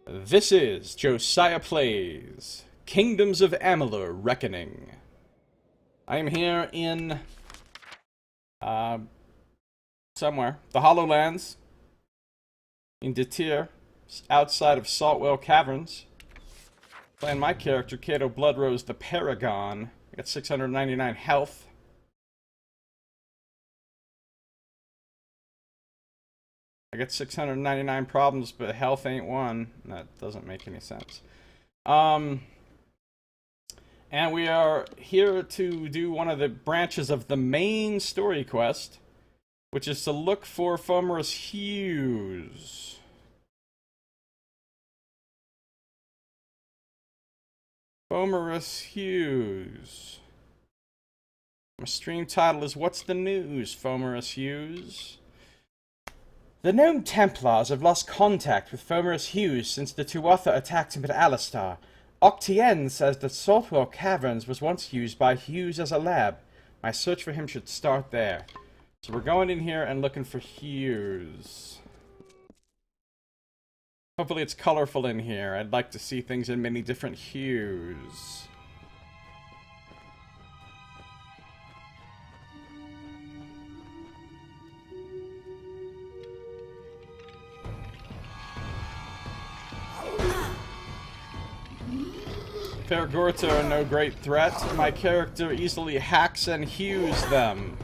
This is Josiah Plays Kingdoms of Amalur Reckoning. I am here in somewhere, the Hollowlands, in Detir, outside of Saltwell Caverns. Playing my character, Cato Bloodrose the Paragon. I got 699 health. I got 699 problems, but health ain't one. That doesn't make any sense. And we are here to do one of the branches of the main story quest, which is to look for Fomorous Hues. Fomorous Hues. My stream title is What's the News, Fomorous Hues? The Gnome Templars have lost contact with Fomorous Hues since the Tuatha attacked him at Alistar. Octien says that Saltwell Caverns was once used by Hughes as a lab. My search for him should start there. So we're going in here and looking for Hughes. Hopefully it's colorful in here. I'd like to see things in many different hues. Pergorta are no great threat. My character easily hacks and hews them.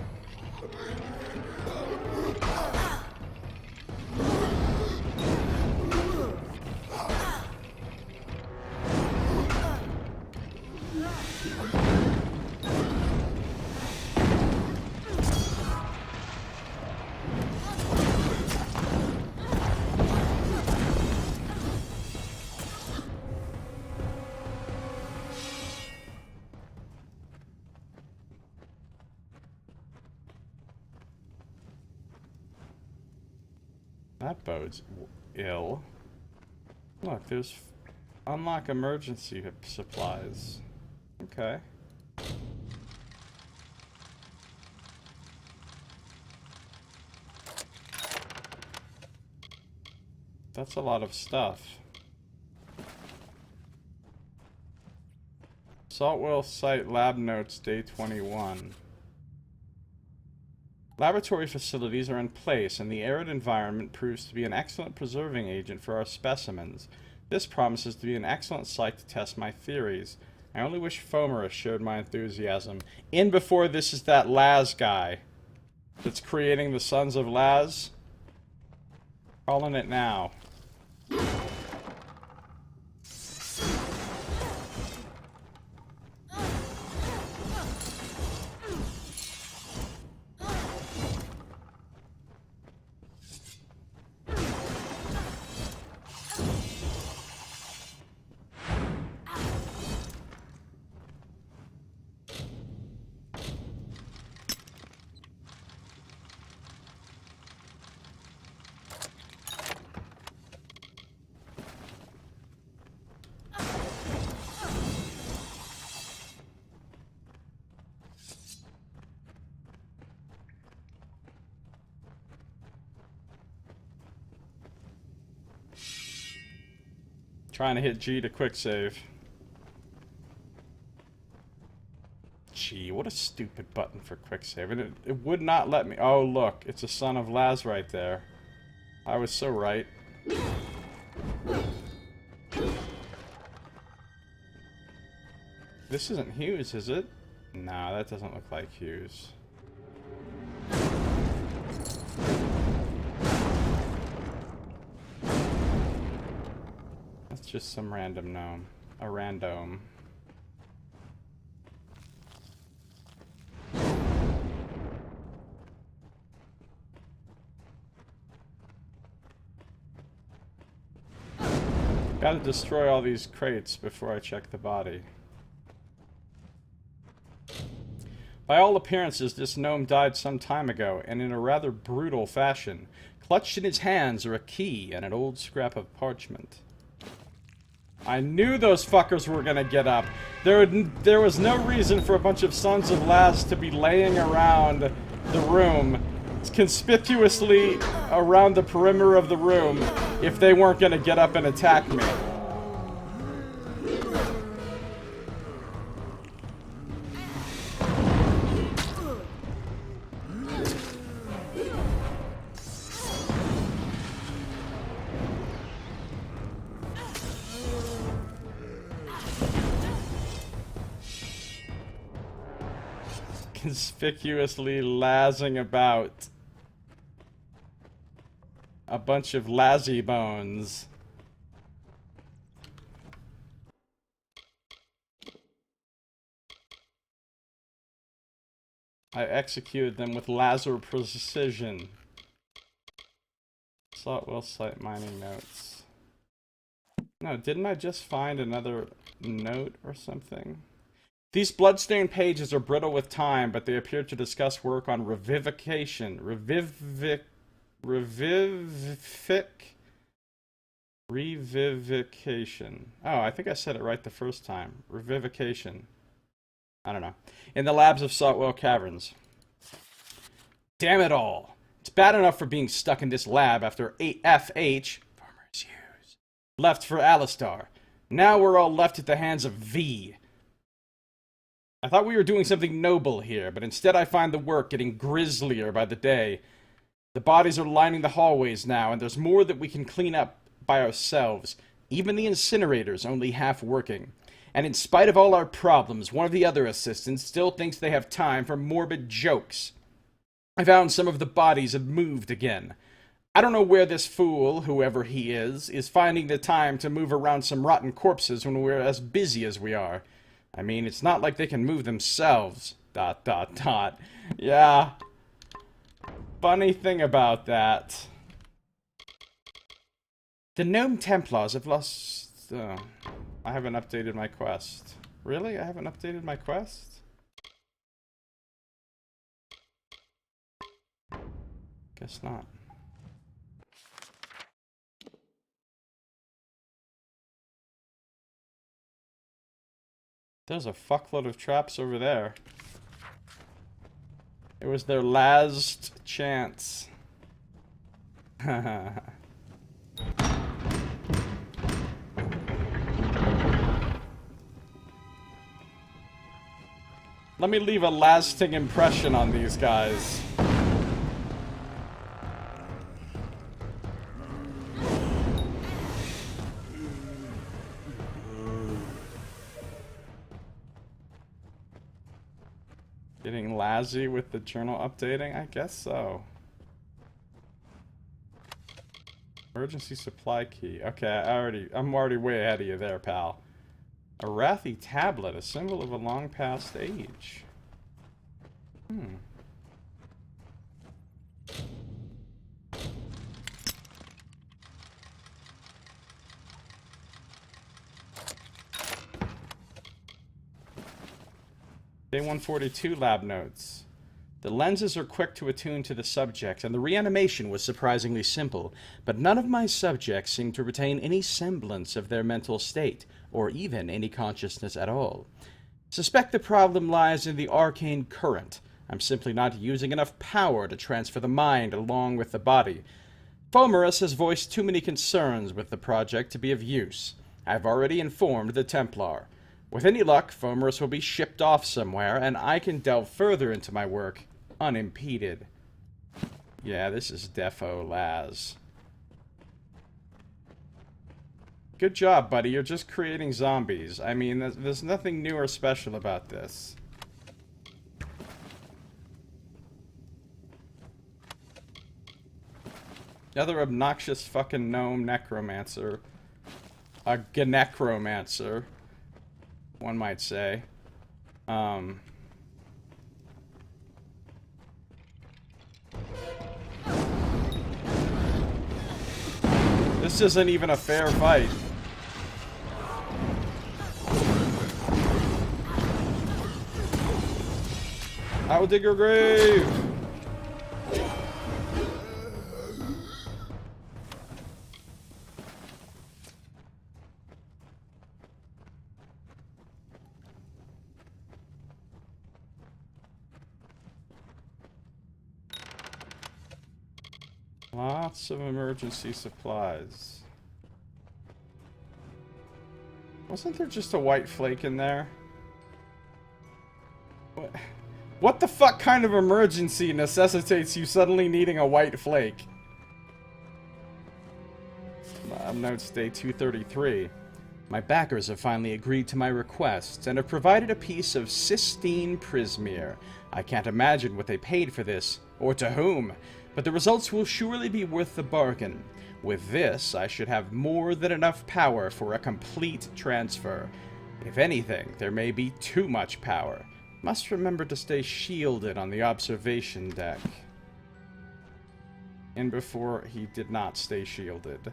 That bodes ill. Look, there's unlock emergency supplies. Okay. That's a lot of stuff. Saltwell Site Lab Notes, Day 21. Laboratory facilities are in place, and the arid environment proves to be an excellent preserving agent for our specimens. This promises to be an excellent site to test my theories. I only wish Fomorous shared my enthusiasm. In before this is that Laz guy that's creating the Sons of Laz. Calling it now. Trying to hit G to quick save. Gee, what a stupid button for quick save. And it would not let me. Oh, look. It's a Son of Laz right there. I was so right. This isn't Hughes, is it? No, that doesn't look like Hughes. That's just some random gnome. A random. Gotta destroy all these crates before I check the body. By all appearances, this gnome died some time ago, and in a rather brutal fashion. Clutched in his hands are a key and an old scrap of parchment. I knew those fuckers were gonna get up. There was no reason for a bunch of Sons of Laz to be laying around the room conspicuously around the perimeter of the room if they weren't going to get up and attack me. Conspicuously lazzing about. A bunch of lazzy bones. I executed them with laser precision. Slot well site mining notes. No, didn't I just find another note or something? These bloodstained pages are brittle with time, but they appear to discuss work on revivification. Revivification. Oh, I think I said it right the first time. Revivification. I don't know. In the labs of Saltwell Caverns. Damn it all. It's bad enough for being stuck in this lab after FH, Farmer's Hughes, left for Alistar. Now we're all left at the hands of V. I thought we were doing something noble here, but instead I find the work getting grislier by the day. The bodies are lining the hallways now, and there's more that we can clean up by ourselves. Even the incinerator's only half working. And in spite of all our problems, one of the other assistants still thinks they have time for morbid jokes. I found some of the bodies have moved again. I don't know where this fool, whoever he is finding the time to move around some rotten corpses when we're as busy as we are. I mean, it's not like they can move themselves. ... Yeah. Funny thing about that. The Gnome Templars have lost... I haven't updated my quest. Really? I haven't updated my quest? Guess not. There's a fuckload of traps over there. It was their last chance. Let me leave a lasting impression on these guys. Getting lazzy with the journal updating? I guess so. Emergency supply key. Okay, I'm already way ahead of you there, pal. A Arathi tablet, a symbol of a long past age. Day 142 lab notes. The lenses are quick to attune to the subject, and the reanimation was surprisingly simple, but none of my subjects seemed to retain any semblance of their mental state, or even any consciousness at all. Suspect the problem lies in the arcane current. I'm simply not using enough power to transfer the mind along with the body. Fomerus has voiced too many concerns with the project to be of use. I've already informed the Templar. With any luck, Fomerus will be shipped off somewhere, and I can delve further into my work unimpeded. Yeah, this is defo Laz. Good job, buddy. You're just creating zombies. I mean, there's nothing new or special about this. Another obnoxious fucking gnome necromancer. A gnecromancer, one might say. This isn't even a fair fight. I will dig your grave! Lots of emergency supplies. Wasn't there just a white flake in there? What the fuck kind of emergency necessitates you suddenly needing a white flake? Notes day 233. My backers have finally agreed to my requests and have provided a piece of cystine prismere. I can't imagine what they paid for this, or to whom, but the results will surely be worth the bargain. With this, I should have more than enough power for a complete transfer. If anything, there may be too much power. Must remember to stay shielded on the observation deck. And before, he did not stay shielded.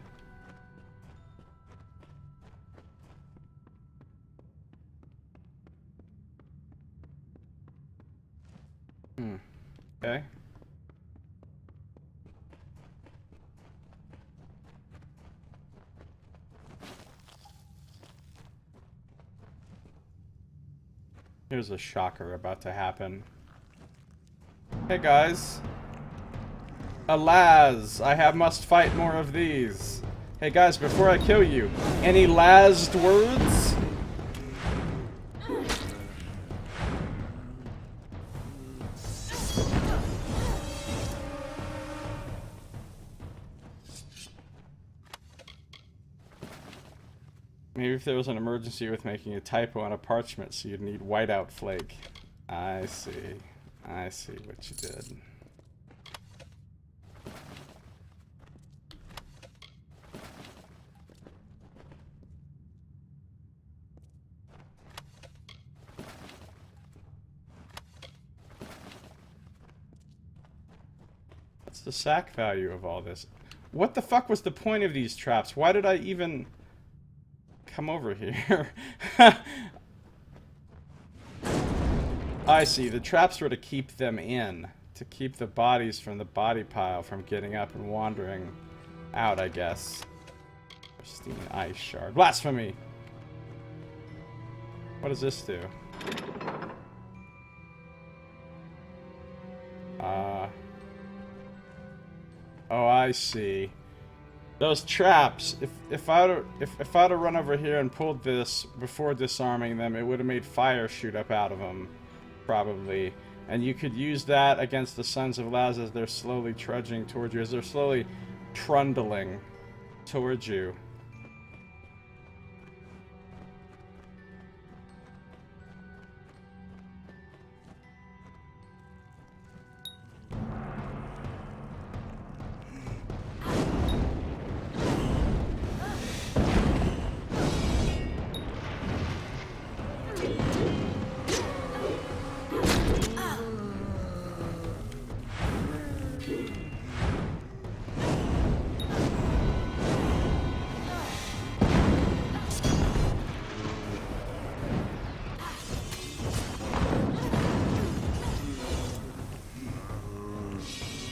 Okay. Here's a shocker about to happen. Hey guys. Alas, I must fight more of these. Hey guys, before I kill you, any last words? Maybe if there was an emergency with making a typo on a parchment, so you'd need whiteout flake. I see. I see what you did. What's the sack value of all this? What the fuck was the point of these traps? Why did I even come over here? I see. The traps were to keep them in. To keep the bodies from the body pile from getting up and wandering out, I guess. Pristine ice shard. Blasphemy! What does this do? Oh, I see. Those traps. If I'd have run over here and pulled this before disarming them, it would have made fire shoot up out of them, probably. And you could use that against the Sons of Laz as they're slowly trudging towards you, as they're slowly trundling towards you.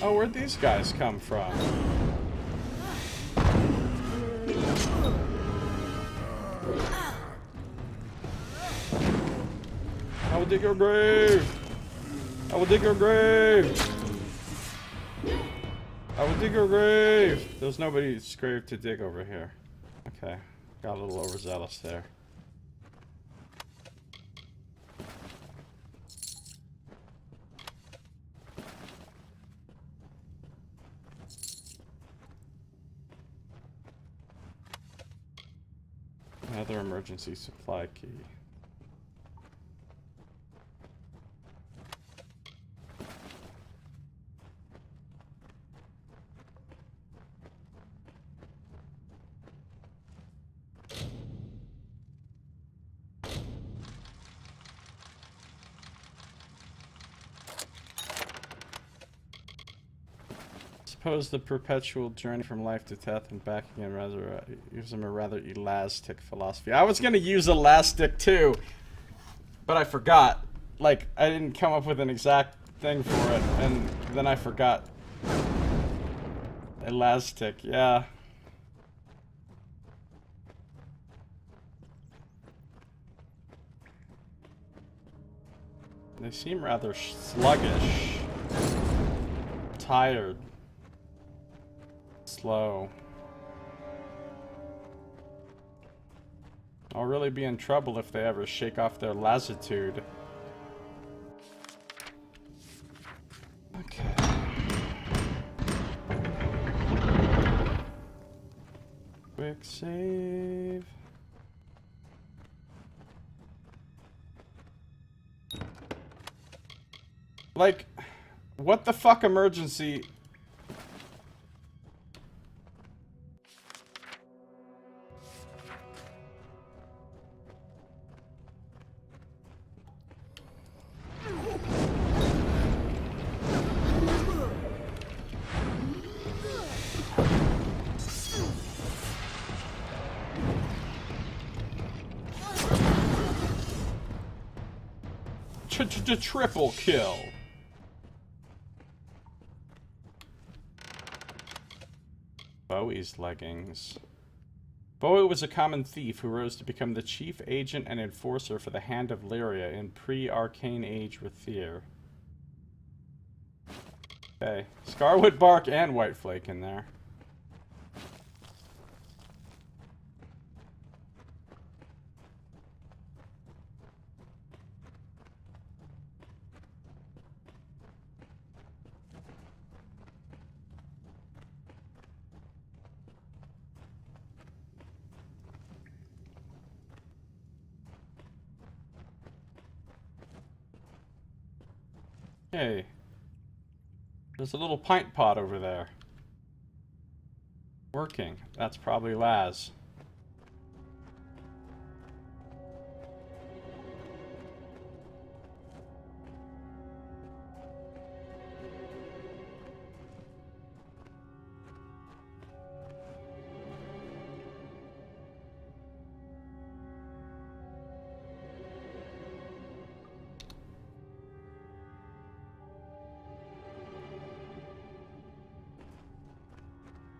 Oh, where'd these guys come from? I will dig your grave! I will dig your grave! I will dig your grave! There's nobody's grave to dig over here. Okay. Got a little overzealous there. Another emergency supply key. Suppose the perpetual journey from life to death and back again rather gives them a rather elastic philosophy. I was gonna use elastic too, but I forgot. Like, I didn't come up with an exact thing for it, and then I forgot. Elastic, yeah. They seem rather sluggish. Tired. slow. I'll really be in trouble if they ever shake off their lassitude. Okay. Quick save. Like, what the fuck emergency? Triple kill. Bowie's leggings. Bowie was a common thief who rose to become the chief agent and enforcer for the Hand of Lyria in pre-Arcane Age with Fear. Okay, Scarwood Bark and Whiteflake in there. Hey, there's a little pint pot over there. Working. That's probably Laz.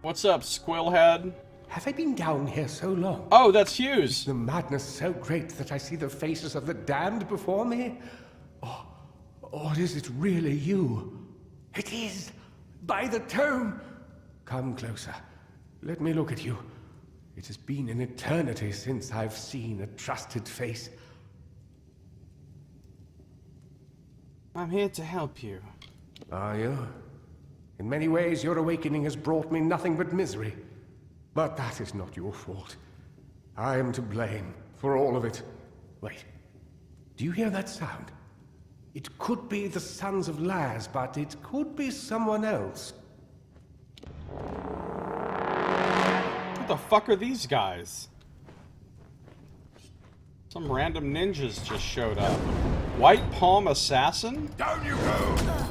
What's up, Squillhead? Have I been down here so long? Oh, that's Hughes. The madness so great that I see the faces of the damned before me? Or is it really you? It is! By the tome! Come closer. Let me look at you. It has been an eternity since I've seen a trusted face. I'm here to help you. Are you? In many ways, your awakening has brought me nothing but misery. But that is not your fault. I am to blame for all of it. Wait. Do you hear that sound? It could be the Sons of Laz, but it could be someone else. What the fuck are these guys? Some random ninjas just showed up. White Palm Assassin? Down you go!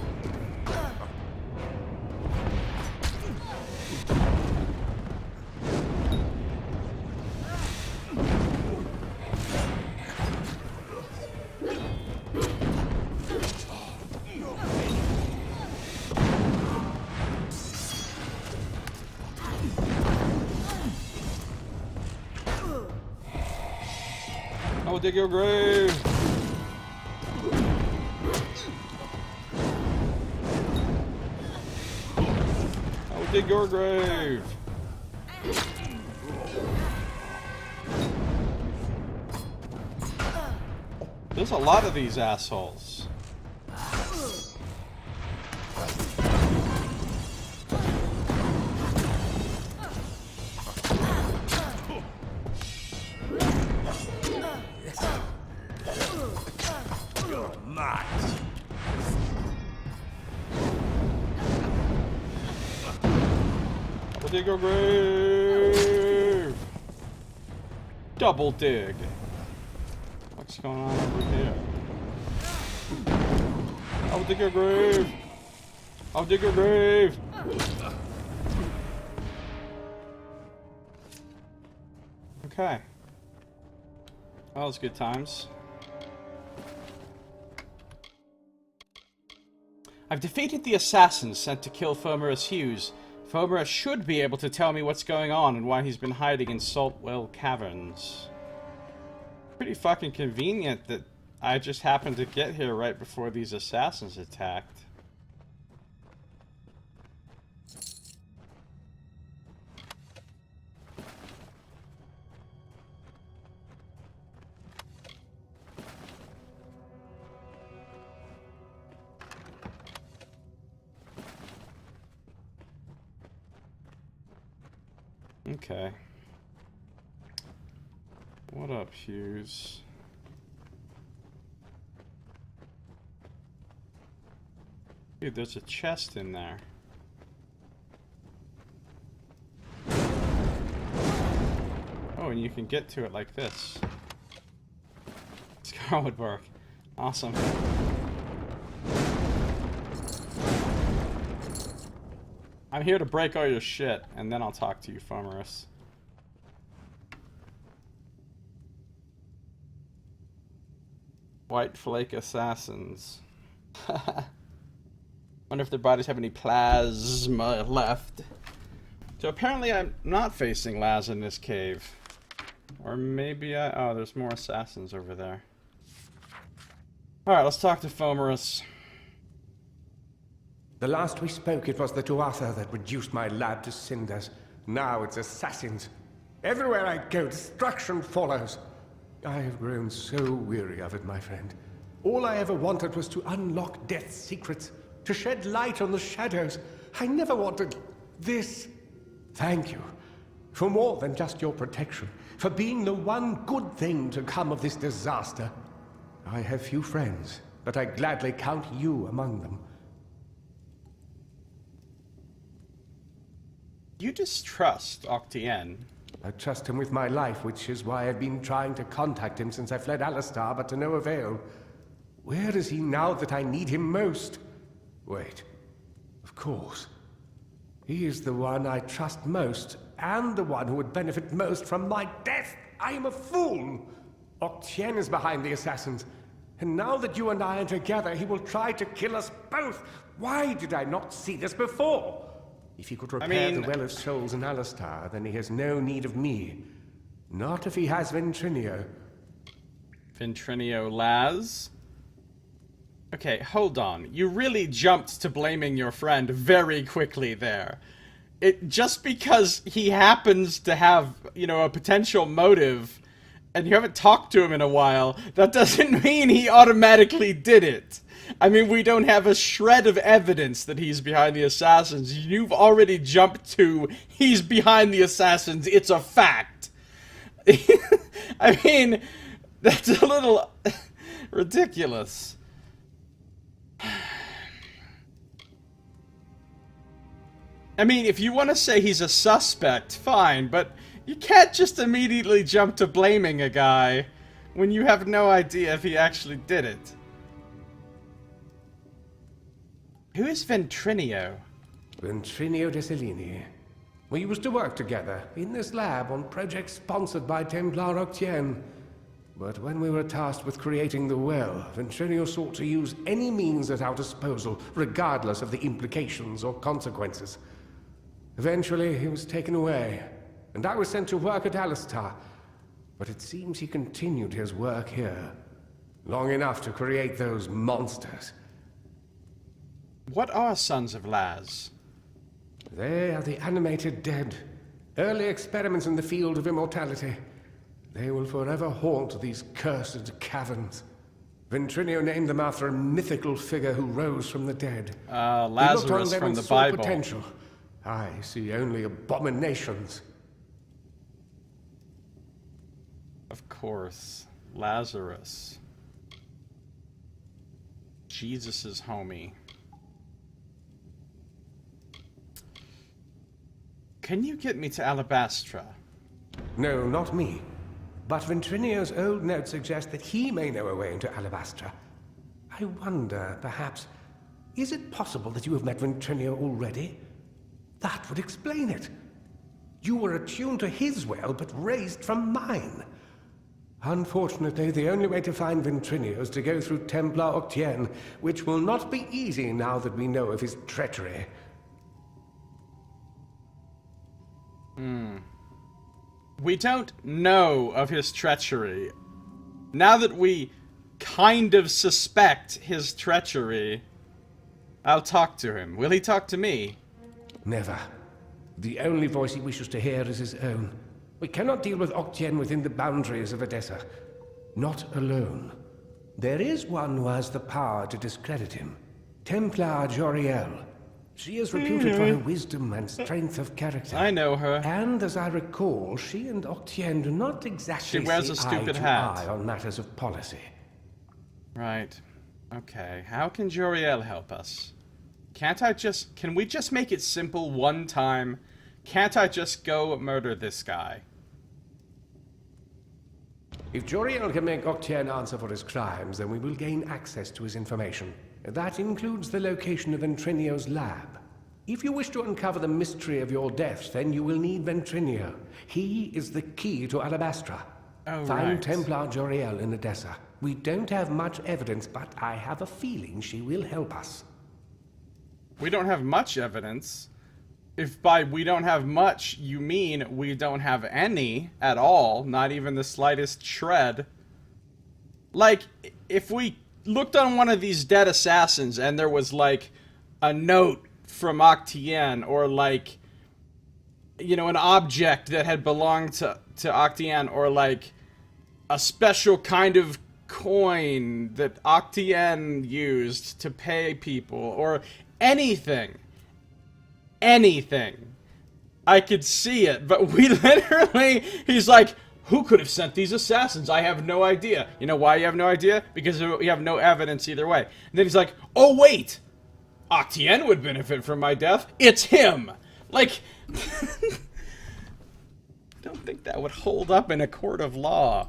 I will dig your grave. I will dig your grave. There's a lot of these assholes. Dig your grave. Double dig. What's going on over here? I'll dig your grave. I'll dig your grave. Okay. Well, it's good times. I've defeated the assassins sent to kill Fomerus Hughes. Fomerus should be able to tell me what's going on and why he's been hiding in Saltwell Caverns. Pretty fucking convenient that I just happened to get here right before these assassins attacked. Okay. What up, Hughes? Dude, there's a chest in there. Oh, and you can get to it like this. Scarlet bark. Awesome. I'm here to break all your shit, and then I'll talk to you, Fomerus. White flake assassins. Wonder if their bodies have any plasma left. So apparently I'm not facing Laz in this cave. Or maybe I... Oh, there's more assassins over there. Alright, let's talk to Fomerus. The last we spoke, it was the Tuatha that reduced my lab to cinders. Now it's assassins. Everywhere I go, destruction follows. I have grown so weary of it, my friend. All I ever wanted was to unlock death's secrets, to shed light on the shadows. I never wanted this. Thank you for more than just your protection, for being the one good thing to come of this disaster. I have few friends, but I gladly count you among them. You distrust Octien. I trust him with my life, which is why I've been trying to contact him since I fled Alistar, but to no avail. Where is he now that I need him most? Wait. Of course. He is the one I trust most, and the one who would benefit most from my death. I am a fool! Octien is behind the assassins, and now that you and I are together, he will try to kill us both. Why did I not see this before? If he could repair the Well of Souls in Alistar, then he has no need of me. Not if he has Ventrinio. Ventrinio Laz? Okay, hold on. You really jumped to blaming your friend very quickly there. Just because he happens to have, you know, a potential motive, and you haven't talked to him in a while, that doesn't mean he automatically did it. I mean, we don't have a shred of evidence that he's behind the assassins. You've already jumped to, he's behind the assassins, it's a fact. I mean, that's a little ridiculous. I mean, if you want to say he's a suspect, fine, but you can't just immediately jump to blaming a guy when you have no idea if he actually did it. Who is Ventrinio? Ventrinio de Cellini. We used to work together in this lab on projects sponsored by Templar Octien. But when we were tasked with creating the well, Ventrinio sought to use any means at our disposal, regardless of the implications or consequences. Eventually, he was taken away, and I was sent to work at Alistar. But it seems he continued his work here, long enough to create those monsters. What are Sons of Laz? They are the animated dead. Early experiments in the field of immortality. They will forever haunt these cursed caverns. Ventrinio named them after a mythical figure who rose from the dead. Lazarus from the Bible. Potential. I see only abominations. Of course. Lazarus. Jesus' homie. Can you get me to Alabastra? No, not me. But Ventrinio's old notes suggest that he may know a way into Alabastra. I wonder, perhaps, is it possible that you have met Ventrinio already? That would explain it. You were attuned to his well, but raised from mine. Unfortunately, the only way to find Ventrinio is to go through Templar Octien, which will not be easy now that we know of his treachery. We don't know of his treachery. Now that we kind of suspect his treachery, I'll talk to him. Will he talk to me? Never. The only voice he wishes to hear is his own. We cannot deal with Octien within the boundaries of Edessa. Not alone. There is one who has the power to discredit him. Templar Joriel. She is reputed for her wisdom and strength of character. I know her. And as I recall, she and Octien do not exactly She wears see a stupid eye to hat. eye on matters of policy. Right. Okay. How can Joriel help us? Can we just make it simple one time? Can't I just go murder this guy? If Joriel can make Octien answer for his crimes, then we will gain access to his information. That includes the location of Ventrinio's lab. If you wish to uncover the mystery of your deaths, then you will need Ventrinio. He is the key to Alabastra. Oh, Find right. Templar Joriel in Edessa. We don't have much evidence, but I have a feeling she will help us. We don't have much evidence. If by we don't have much, you mean we don't have any at all, not even the slightest shred. Like, if we looked on one of these dead assassins and there was, like, a note from Octien, or, like, you know, an object that had belonged to Octien, or, like, a special kind of coin that Octien used to pay people, or anything, I could see it, but we literally, he's like, who could have sent these assassins? I have no idea. You know why you have no idea? Because we have no evidence either way. And then he's like, oh wait, Octien would benefit from my death. It's him. Like, I don't think that would hold up in a court of law.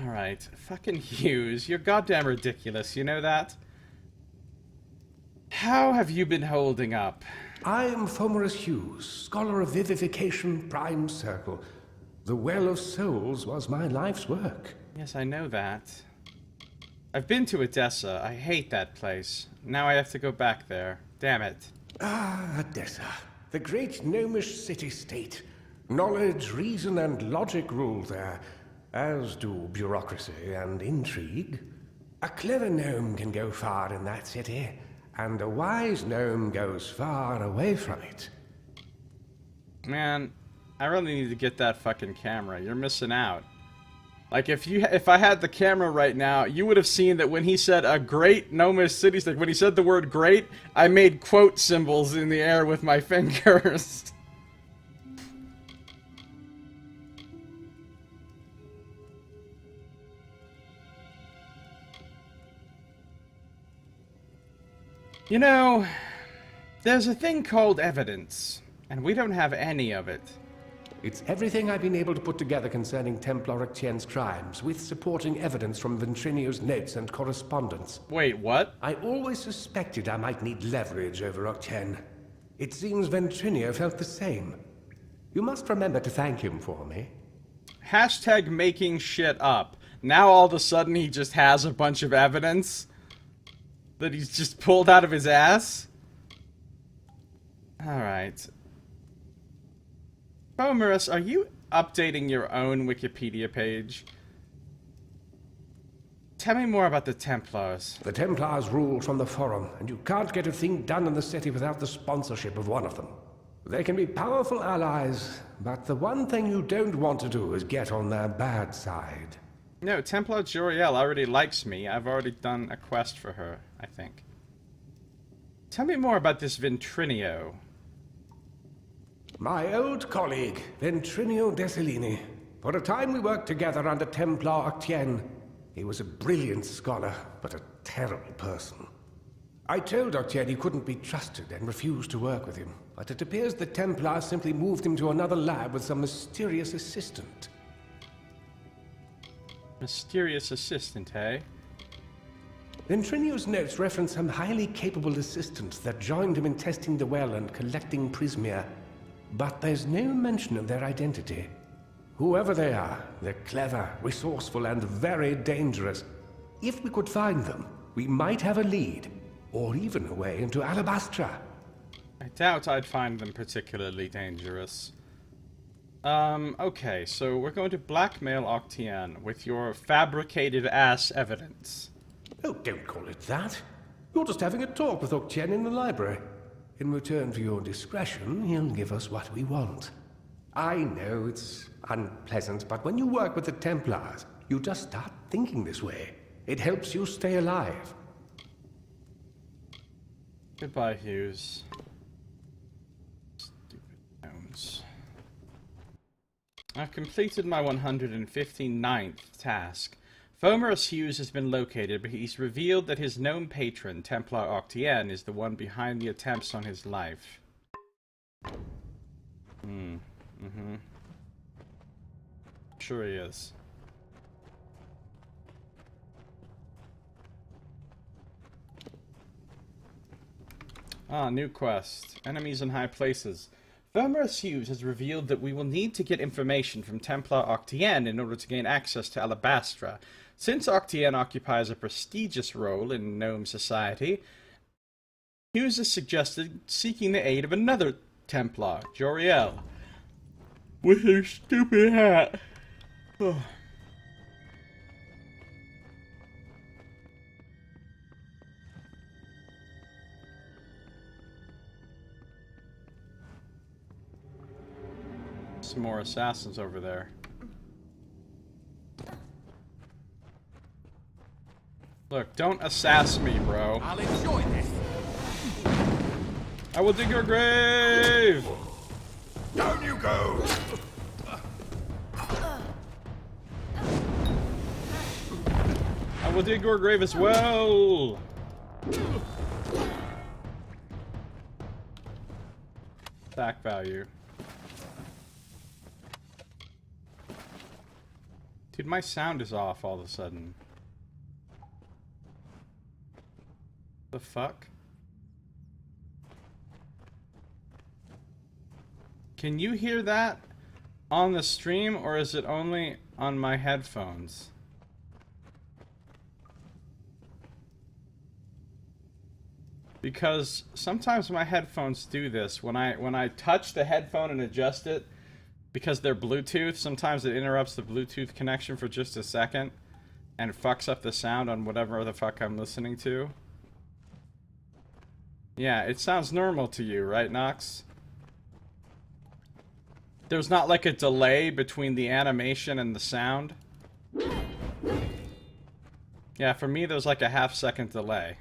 Alright, fucking Hughes, you're goddamn ridiculous, you know that? How have you been holding up? I am Fomerus Hughes, scholar of vivification, prime circle. The Well of Souls was my life's work. Yes, I know that. I've been to Edessa. I hate that place. Now I have to go back there. Damn it. Ah, Edessa, the great gnomish city-state. Knowledge, reason, and logic rule there, as do bureaucracy and intrigue. A clever gnome can go far in that city, and a wise gnome goes far away from it. Man, I really need to get that fucking camera. You're missing out. Like, if I had the camera right now, you would have seen that when he said a great gnomish city-state, when he said the word great, I made quote symbols in the air with my fingers. You know, there's a thing called evidence, and we don't have any of it. It's everything I've been able to put together concerning Templar Octien's crimes, with supporting evidence from Ventrinio's notes and correspondence. Wait, what? I always suspected I might need leverage over Octien. It seems Ventrinio felt the same. You must remember to thank him for me. Hashtag making shit up. Now all of a sudden he just has a bunch of evidence that he's just pulled out of his ass? Alright. Fomerus, are you updating your own Wikipedia page? Tell me more about the Templars. The Templars rule from the Forum, and you can't get a thing done in the city without the sponsorship of one of them. They can be powerful allies, but the one thing you don't want to do is get on their bad side. No, Templar Joriel already likes me. I've already done a quest for her, I think. Tell me more about this Ventrinio. My old colleague, Ventrinio Desilini. For a time we worked together under Templar Octien. He was a brilliant scholar, but a terrible person. I told Octien he couldn't be trusted and refused to work with him, but it appears the Templars simply moved him to another lab with some mysterious assistant. Mysterious assistant, eh? Ventrinio's notes reference some highly capable assistants that joined him in testing the well and collecting Prismia. But there's no mention of their identity. Whoever they are, they're clever, resourceful, and very dangerous. If we could find them, we might have a lead, or even a way into Alabastra. I doubt I'd find them particularly dangerous. Okay, so we're going to blackmail Octien with your fabricated-ass evidence. Oh, don't call it that. You're just having a talk with Octien in the library. In return for your discretion, he'll give us what we want. I know it's unpleasant, but when you work with the Templars, you just start thinking this way. It helps you stay alive. Goodbye, Hughes. Stupid gnomes. I've completed my 159th task. Fomerus Hughes has been located, but he's revealed that his gnome patron, Templar Octien, is the one behind the attempts on his life. Sure he is. Ah, new quest. Enemies in high places. Fomerus Hughes has revealed that we will need to get information from Templar Octien in order to gain access to Alabastra. Since Octien occupies a prestigious role in gnome society, Hughes has suggested seeking the aid of another Templar, Joriel, with her stupid hat. Oh. Some more assassins over there. Look, don't assass me, bro. I'll enjoy this. I will dig your grave! Down you go! I will dig your grave as well! Back value. Dude, my sound is off all of a sudden. The fuck? Can you hear that on the stream, or is it only on my headphones? Because sometimes my headphones do this. When I touch the headphone and adjust it, because they're Bluetooth, sometimes it interrupts the Bluetooth connection for just a second and fucks up the sound on whatever the fuck I'm listening to. Yeah, it sounds normal to you, right, Nox? There's not like a delay between the animation and the sound? Yeah, for me there's like a half-second delay.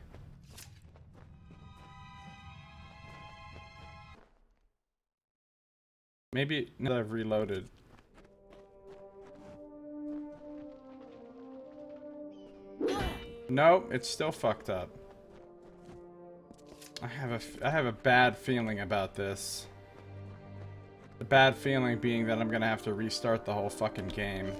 Maybe now that I've reloaded. Nope, it's still fucked up. I have a bad feeling about this. The bad feeling being that I'm gonna have to restart the whole fucking game.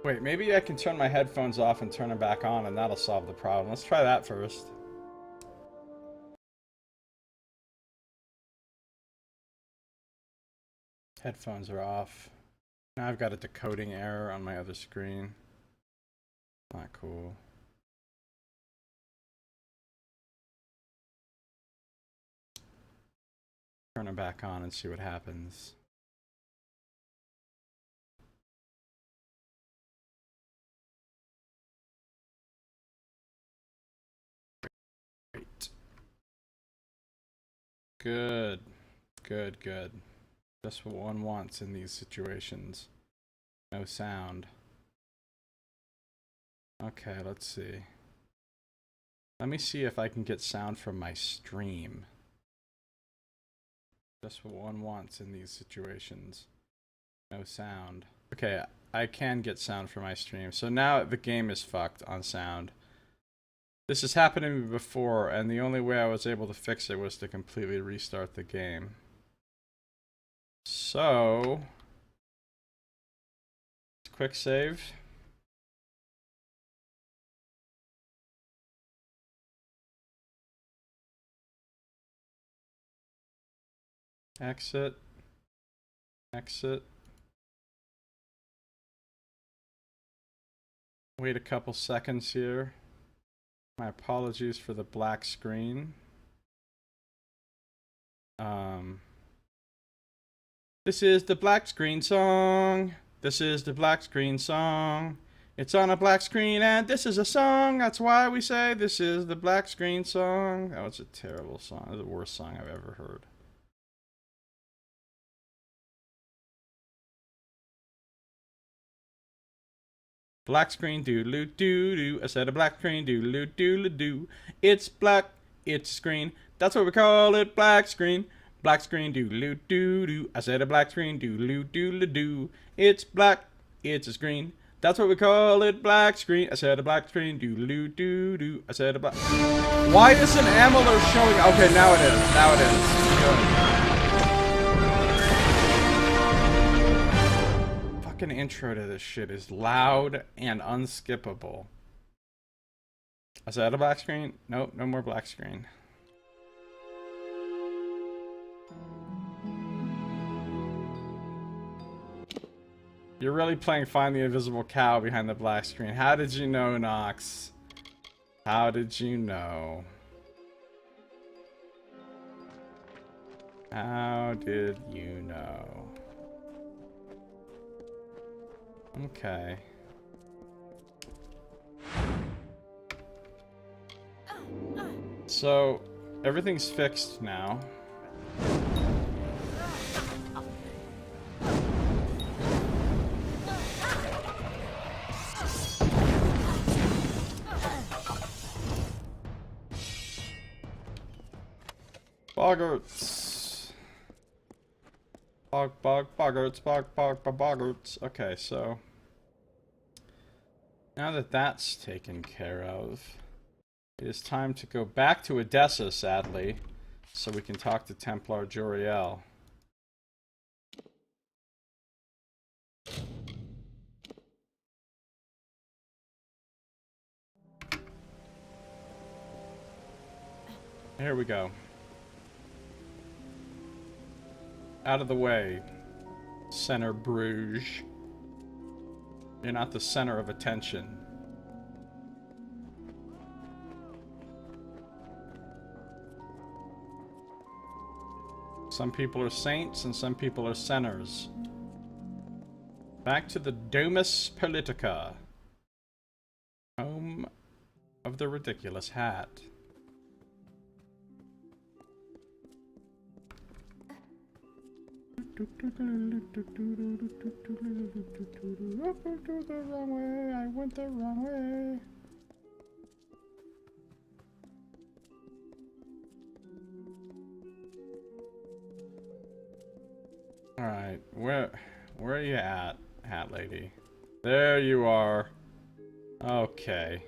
Wait, maybe I can turn my headphones off and turn them back on and that'll solve the problem. Let's try that first. Headphones are off. Now I've got a decoding error on my other screen. Not cool. Turn them back on and see what happens. Great. Good. Good, good. Just what one wants in these situations. No sound. Okay, let's see. Let me see if I can get sound from my stream. Just what one wants in these situations. No sound. Okay, I can get sound from my stream. So now the game is fucked on sound. This has happened to me before, and the only way I was able to fix it was to completely restart the game. So, quick save. Exit. Exit. Wait a couple seconds here. My apologies for the black screen. This is the black screen song. This is the black screen song. It's on a black screen and this is a song. That's why we say this is the black screen song. That was a terrible song. It was the worst song I've ever heard. Black screen, doodle doo doo. I said a black screen, doodle doodle doo. It's black, it's screen. That's what we call it, black screen. Black screen, doodle doo doo. I said a black screen, doodle doodle doo. It's black, it's a screen. That's what we call it, black screen. I said a black screen, doodle doo doo. I said a black. Why isn't Amalur showing? Okay, now it is. Now it is. Good. Fucking intro to this shit is loud and unskippable. I said a black screen. Nope, no more black screen. You're really playing Find the Invisible Cow behind the black screen. How did you know, Nox? How did you know? How did you know? Okay. So, everything's fixed now. Boggarts. Boggarts. Okay, so now that that's taken care of, it is time to go back to Edessa, sadly, so we can talk to Templar Joriel. Here we go. Out of the way, Center Bruges. You're not the center of attention. Some people are saints and some people are centers. Back to the Domus Politica. Home of the ridiculous hat. I went the wrong way. Alright, where are you at, hat lady? There you are. Okay.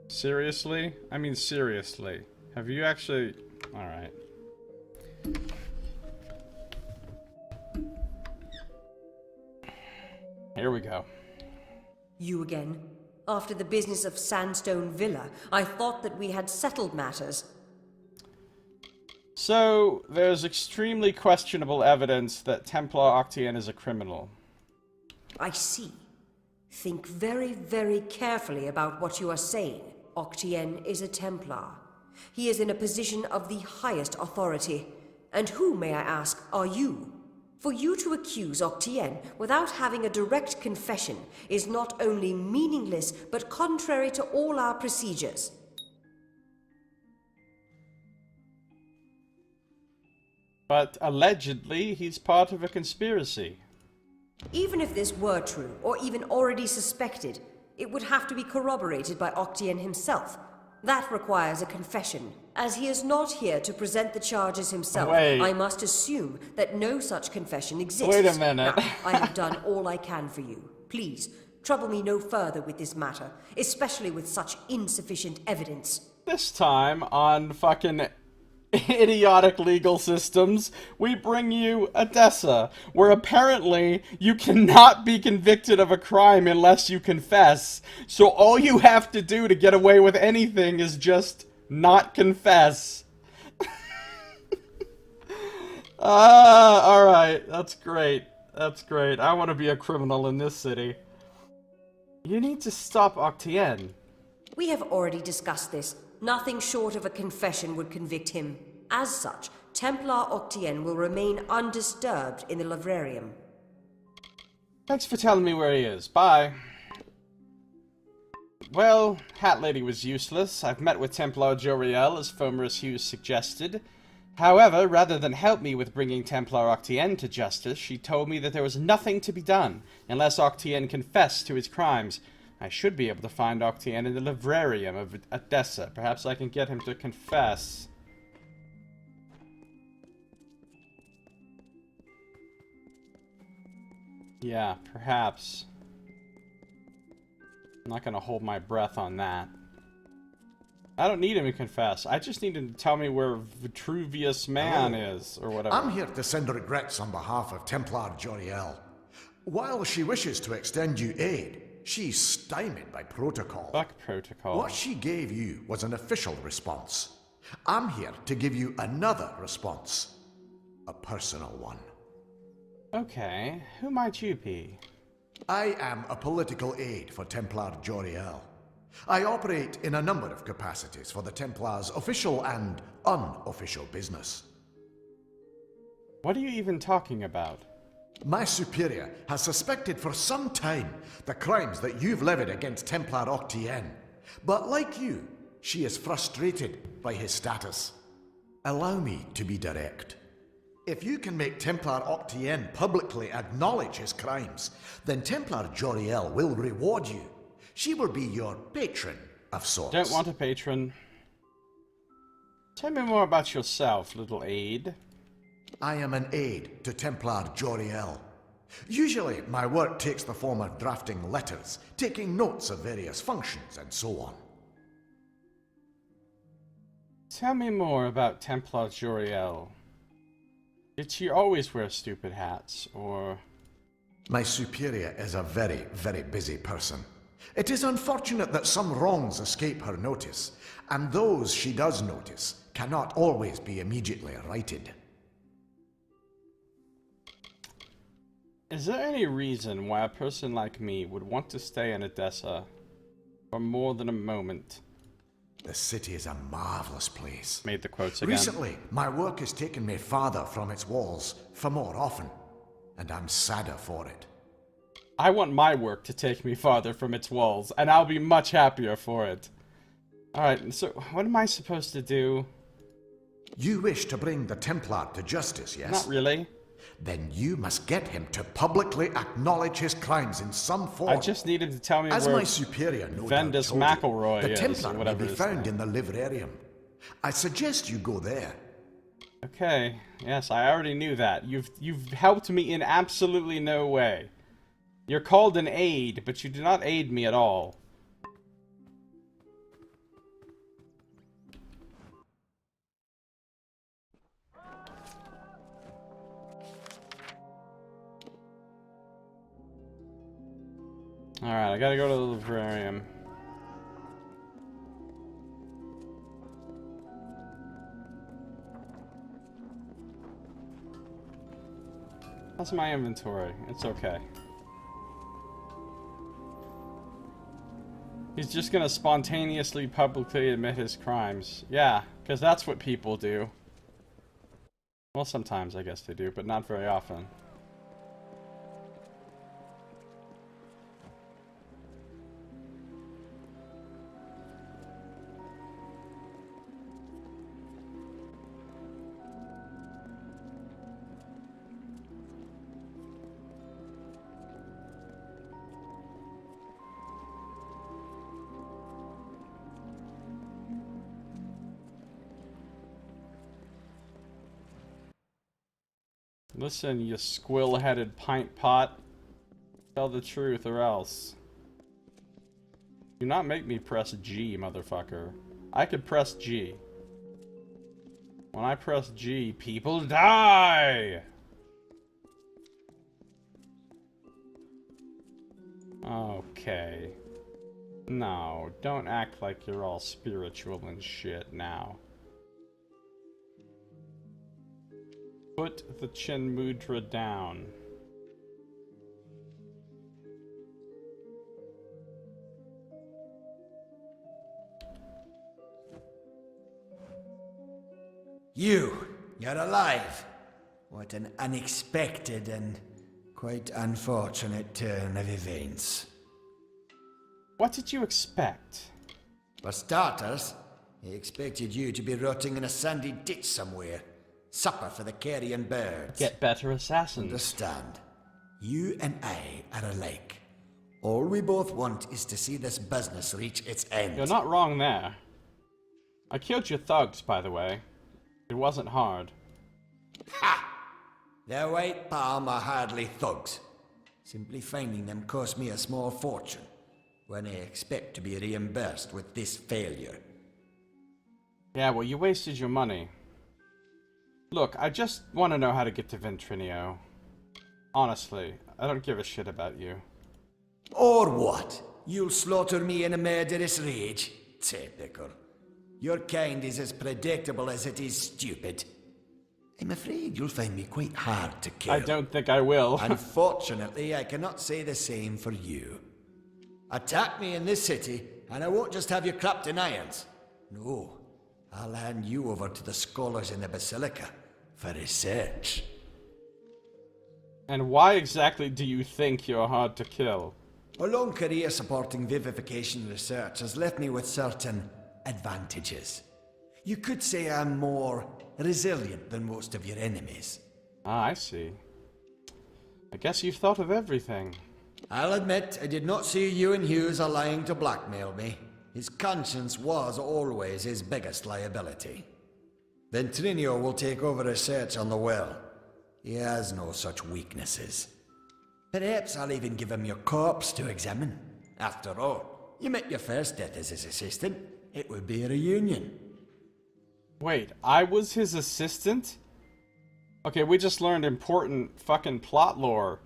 Seriously? I mean seriously. Have you actually... Alright. Here we go. You again? After the business of Sandstone Villa, I thought that we had settled matters. So, there's extremely questionable evidence that Templar Octien is a criminal. I see. Think very, very carefully about what you are saying. Octien is a Templar. He is in a position of the highest authority. And who, may I ask, are you? For you to accuse Octien without having a direct confession is not only meaningless, but contrary to all our procedures. But allegedly, he's part of a conspiracy. Even if this were true, or even already suspected, it would have to be corroborated by Octien himself. That requires a confession. As he is not here to present the charges himself, Wait. I must assume that no such confession exists. Wait a minute. Now, I have done all I can for you. Please, trouble me no further with this matter, especially with such insufficient evidence. This time, on fucking idiotic legal systems, we bring you Edessa, where apparently you cannot be convicted of a crime unless you confess. So all you have to do to get away with anything is just not confess. Alright, that's great. That's great. I want to be a criminal in this city. You need to stop Octien. We have already discussed this. Nothing short of a confession would convict him. As such, Templar Octien will remain undisturbed in the Livrarium. Thanks for telling me where he is. Bye. Well, Hat Lady was useless. I've met with Templar Joriel, as Fomerus Hughes suggested. However, rather than help me with bringing Templar Octien to justice, she told me that there was nothing to be done unless Octien confessed to his crimes. I should be able to find Octien in the librarium of Edessa. Perhaps I can get him to confess. Yeah, perhaps. I'm not gonna hold my breath on that. I don't need him to confess. I just need him to tell me where Vitruvius Man is, or whatever. I'm here to send regrets on behalf of Templar Joriel. While she wishes to extend you aid, she's stymied by protocol. Fuck protocol. What she gave you was an official response. I'm here to give you another response. A personal one. Okay, who might you be? I am a political aide for Templar Joriel. I operate in a number of capacities for the Templars' official and unofficial business. What are you even talking about? My superior has suspected for some time the crimes that you've levied against Templar Octien. But like you, she is frustrated by his status. Allow me to be direct. If you can make Templar Octien publicly acknowledge his crimes, then Templar Joriel will reward you. She will be your patron of sorts. Don't want a patron. Tell me more about yourself, little aide. I am an aide to Templar Joriel. Usually, my work takes the form of drafting letters, taking notes of various functions, and so on. Tell me more about Templar Joriel. Did she always wear stupid hats, or... My superior is a very, very busy person. It is unfortunate that some wrongs escape her notice, and those she does notice cannot always be immediately righted. Is there any reason why a person like me would want to stay in Edessa for more than a moment? The city is a marvelous place. Made the quotes again. Recently, my work has taken me farther from its walls, for more often, and I'm sadder for it. I want my work to take me farther from its walls, and I'll be much happier for it. Alright, so what am I supposed to do? You wish to bring the Templar to justice, yes? Not really. Then you must get him to publicly acknowledge his crimes in some form. I just needed to tell me As where my superior no Vendus doubt told McElroy you, the is, Templar or may whatever be his found name. in the librarium. I suggest you go there. Okay, yes, I already knew that. You've helped me in absolutely no way. You're called an aide, but you do not aid me at all. Alright, I gotta go to the librarium. That's my inventory. It's okay. He's just gonna spontaneously publicly admit his crimes. Yeah, because that's what people do. Well, sometimes I guess they do, but not very often. Listen, you squill-headed pint pot. Tell the truth or else. Do not make me press G, motherfucker. I could press G. When I press G, people die! Okay. No, don't act like you're all spiritual and shit now. Put the Chin Mudra down. You're alive. What an unexpected and quite unfortunate turn of events. What did you expect? For starters, he expected you to be rotting in a sandy ditch somewhere. Supper for the carrion birds. Get better assassins. Understand, you and I are alike. All we both want is to see this business reach its end. You're not wrong there. I killed your thugs, by the way. It wasn't hard. Ha! Their white palm are hardly thugs. Simply finding them cost me a small fortune, when I expect to be reimbursed with this failure. Yeah, well, you wasted your money. Look, I just want to know how to get to Ventrinio. Honestly, I don't give a shit about you. Or what? You'll slaughter me in a murderous rage? Typical. Your kind is as predictable as it is stupid. I'm afraid you'll find me quite hard to kill. I don't think I will. Unfortunately, I cannot say the same for you. Attack me in this city, and I won't just have you clapped in irons. No, I'll hand you over to the scholars in the Basilica for research. And why exactly do you think you're hard to kill? A long career supporting vivification research has left me with certain advantages. You could say I'm more resilient than most of your enemies. Ah, I see. I guess you've thought of everything. I'll admit I did not see Ewan Hughes lying to blackmail me. His conscience was always his biggest liability. Ventrinio will take over research on the well. He has no such weaknesses. Perhaps I'll even give him your corpse to examine. After all, you met your first death as his assistant. It would be a reunion. Wait, I was his assistant? Okay, we just learned important fucking plot lore.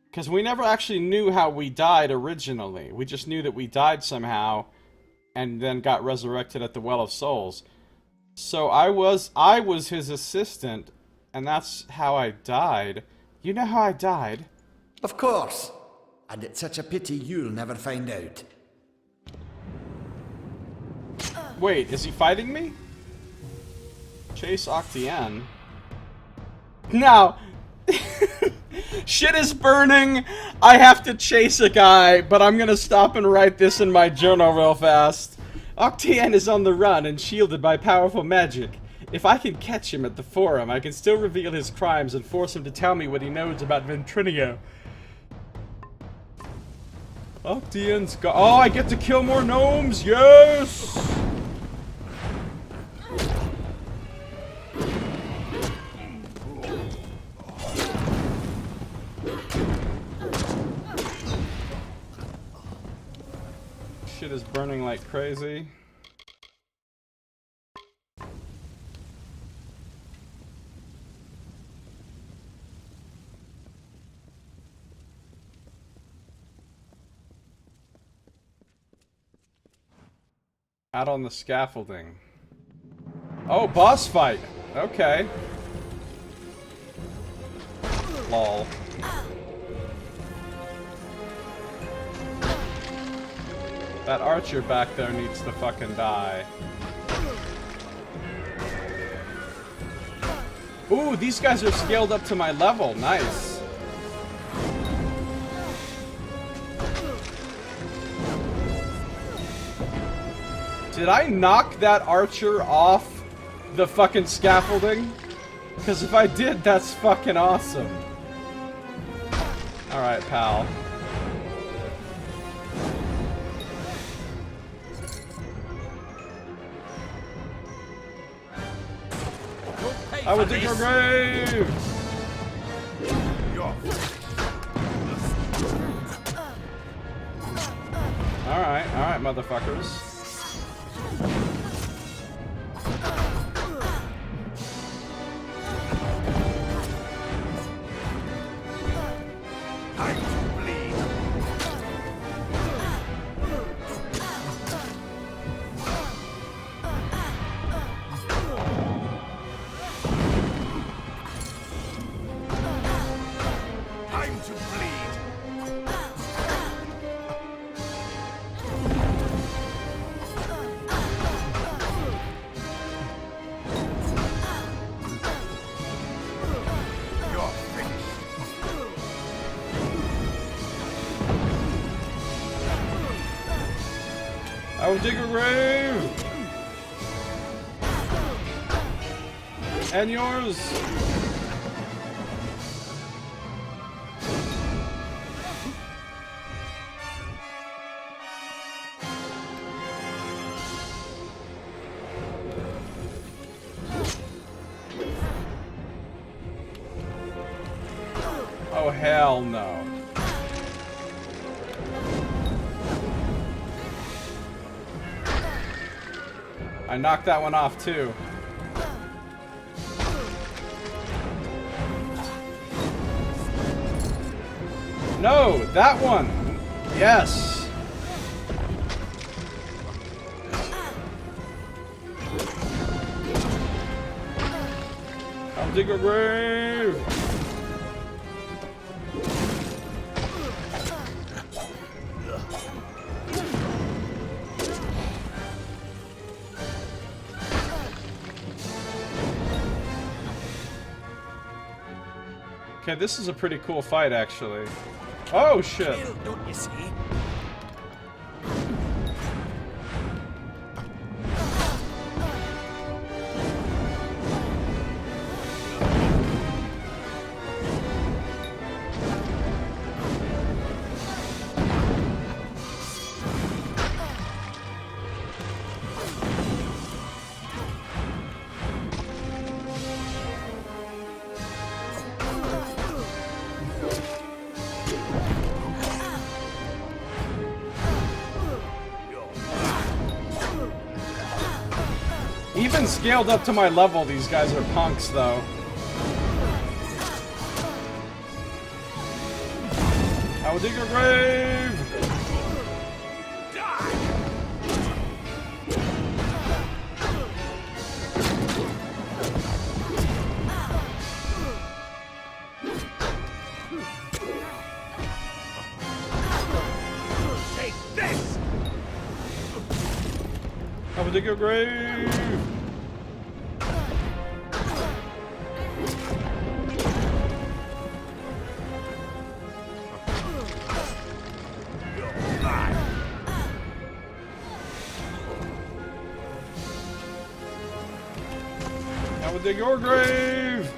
Because we never actually knew how we died originally. We just knew that we died somehow and then got resurrected at the Well of Souls. So I was his assistant, and that's how I died. You know how I died? Of course. And it's such a pity you'll never find out. Wait, is he fighting me? Chase Octian. Now, shit is burning. I have to chase a guy, but I'm gonna stop and write this in my journal real fast. Octian is on the run and shielded by powerful magic. If I can catch him at the Forum, I can still reveal his crimes and force him to tell me what he knows about Ventrinio. Octian's got— oh, I get to kill more gnomes! Yes! Shit is burning like crazy. Out on the scaffolding. Oh, boss fight! Okay. Lol. That archer back there needs to fucking die. Ooh, these guys are scaled up to my level. Nice. Did I knock that archer off the fucking scaffolding? Because if I did, that's fucking awesome. Alright, pal. I will dig your grave! Alright, motherfuckers. I will dig a grave! And yours! Oh, hell no. I knocked that one off, too. No, that one. Yes. I'll dig a grave. Okay, this is a pretty cool fight, actually. Oh, shit. Don't you see? Even scaled up to my level, these guys are punks, though. I will dig a grave! Take this! I will dig a grave! I will dig your grave!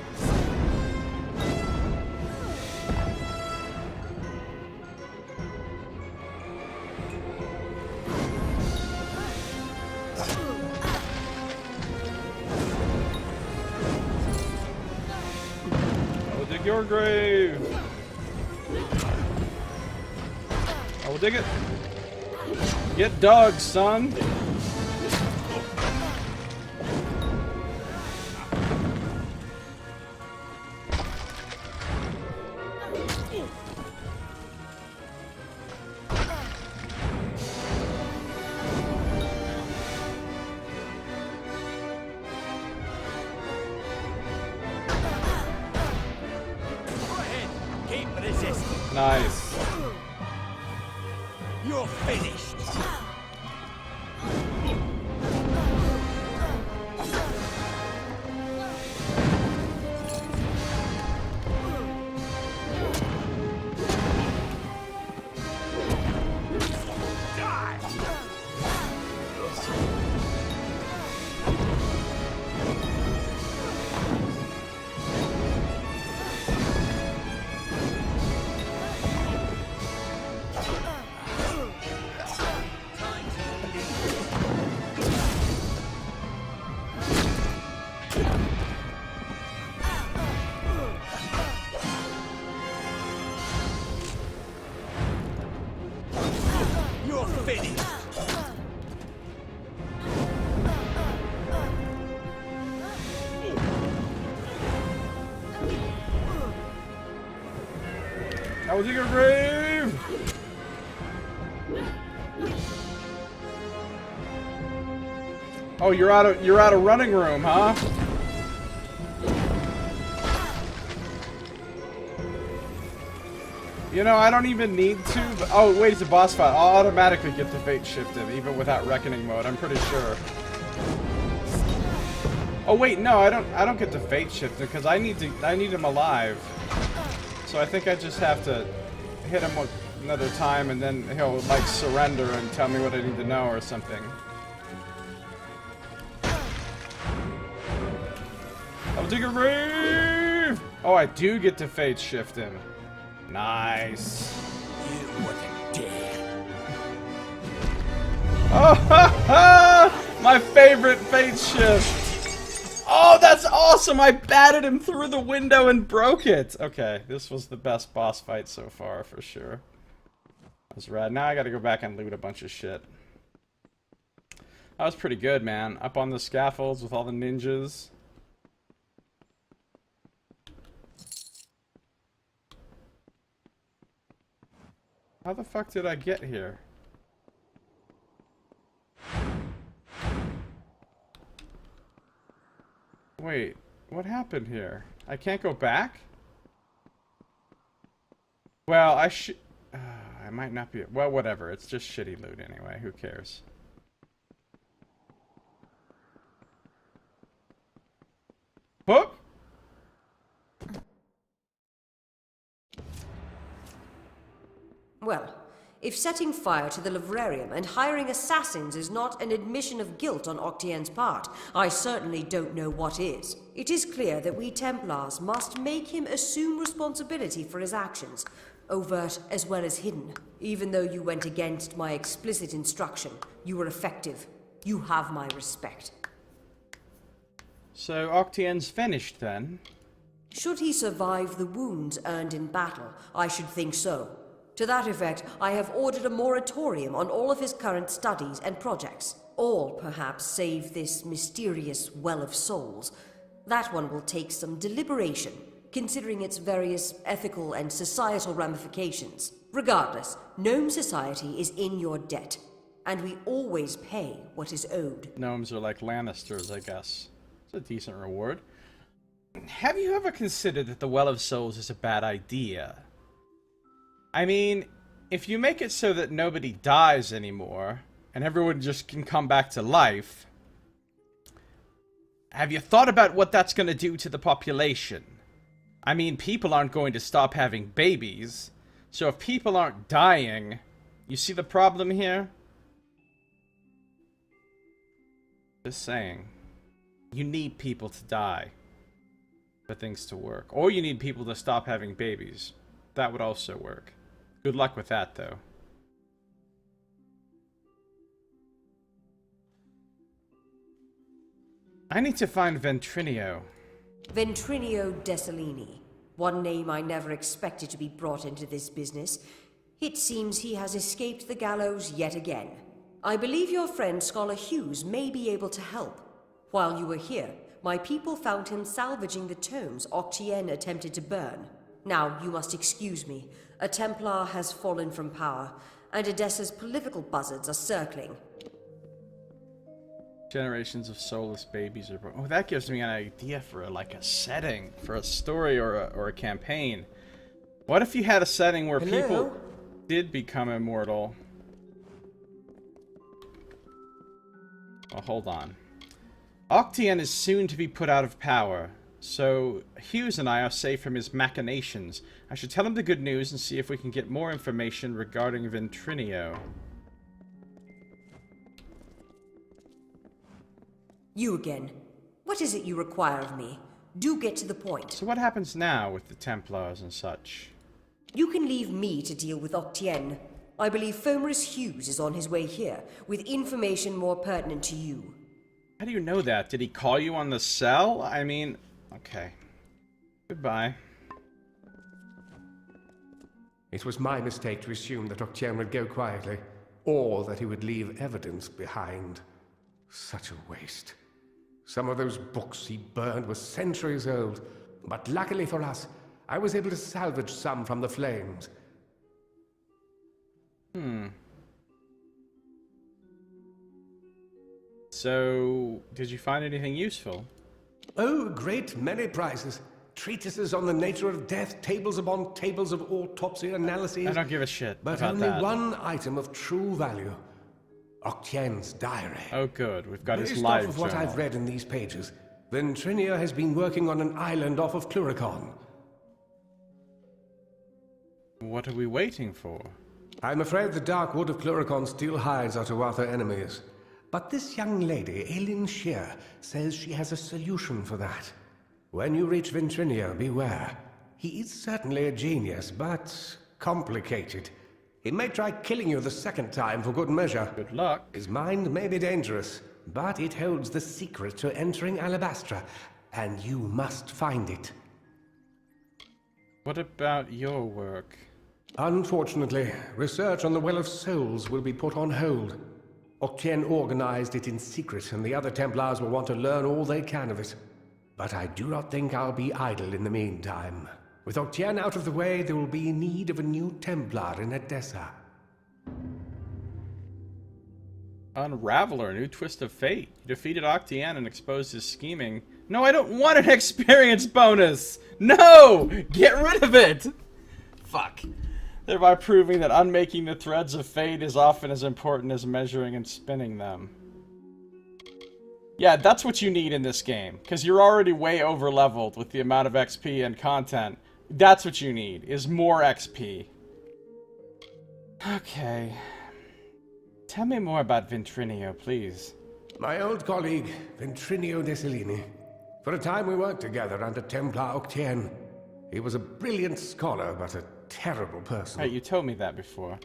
I will dig your grave! I will dig it! Get dug, son! Keep resisting. Nice. You're finished. You're finished. I will dig your grave! Oh, you're out of running room, huh? You know, I don't even need to. But, oh, wait, it's a boss fight. I'll automatically get the fate shifted, even without reckoning mode. I'm pretty sure. Oh wait, no, I don't get the fate shifted because I need him alive. So I think I just have to hit him another time, and then he'll like surrender and tell me what I need to know or something. I'll dig a grave! Oh, I do get to fate shift him. Nice. You wouldn't dare. Oh, ha, ha! My favorite fate shift. Oh, that's awesome! I batted him through the window and broke it! Okay, this was the best boss fight so far, for sure. That was rad. Now I gotta go back and loot a bunch of shit. That was pretty good, man. Up on the scaffolds with all the ninjas. How the fuck did I get here? Wait, what happened here? I can't go back? Well, I might not be... Well, whatever. It's just shitty loot anyway. Who cares? Whoop! Well, if setting fire to the livrarium and hiring assassins is not an admission of guilt on Octien's part, I certainly don't know what is. It is clear that we Templars must make him assume responsibility for his actions, overt as well as hidden. Even though you went against my explicit instruction, you were effective. You have my respect. So Octien's finished then? Should he survive the wounds earned in battle, I should think so. To that effect, I have ordered a moratorium on all of his current studies and projects. All, perhaps, save this mysterious Well of Souls. That one will take some deliberation, considering its various ethical and societal ramifications. Regardless, Gnome Society is in your debt, and we always pay what is owed. Gnomes are like Lannisters, I guess. It's a decent reward. Have you ever considered that the Well of Souls is a bad idea? I mean, if you make it so that nobody dies anymore, and everyone just can come back to life, have you thought about what that's going to do to the population? I mean, people aren't going to stop having babies, so if people aren't dying, you see the problem here? Just saying. You need people to die for things to work. Or you need people to stop having babies. That would also work. Good luck with that, though. I need to find Ventrinio. Ventrinio Desalini. One name I never expected to be brought into this business. It seems he has escaped the gallows yet again. I believe your friend Scholar Hughes may be able to help. While you were here, my people found him salvaging the tomes Octien attempted to burn. Now, you must excuse me. A Templar has fallen from power, and Edessa's political buzzards are circling. Generations of soulless babies are born. Oh, that gives me an idea for a setting, for a story or a campaign. What if you had a setting where people did become immortal? Oh, hold on. Octien is soon to be put out of power, so Hughes and I are safe from his machinations. I should tell him the good news and see if we can get more information regarding Ventrinio. You again. What is it you require of me? Do get to the point. So what happens now with the Templars and such? You can leave me to deal with Octien. I believe Fomerus Hughes is on his way here, with information more pertinent to you. How do you know that? Did he call you on the cell? I mean, okay. Goodbye. It was my mistake to assume that Octien would go quietly, or that he would leave evidence behind. Such a waste. Some of those books he burned were centuries old, but luckily for us, I was able to salvage some from the flames. So, did you find anything useful? Oh, great many prizes. Treatises on the nature of death, tables upon tables of autopsy analyses. I don't give a shit but about only that. one item of true value. Octien's diary. Oh, good. We've got his Based live off of what journal. I've read in these pages, Ventrinio has been working on an island off of Cluricon. What are we waiting for? I'm afraid the dark wood of Cluricon still hides our Tuatha enemies. But this young lady, Aileen Shear, says she has a solution for that. When you reach Ventrinio, beware. He is certainly a genius, but complicated. He may try killing you the second time for good measure. Good luck. His mind may be dangerous, but it holds the secret to entering Alabastra, and you must find it. What about your work? Unfortunately, research on the Well of Souls will be put on hold. Octien organized it in secret, and the other Templars will want to learn all they can of it. But I do not think I'll be idle in the meantime. With Octien out of the way, there will be need of a new Templar in Edessa. Unraveler, new twist of fate. You defeated Octien and exposed his scheming. No, I don't want an experience bonus! No! Get rid of it! Fuck. Thereby proving that unmaking the threads of fate is often as important as measuring and spinning them. Yeah, that's what you need in this game. Because you're already way over-leveled with the amount of XP and content. That's what you need, is more XP. Okay. Tell me more about Ventrinio, please. My old colleague, Ventrinio de Cellini. For a time we worked together under Templar Octien. He was a brilliant scholar, but a terrible person. Right, you told me that before.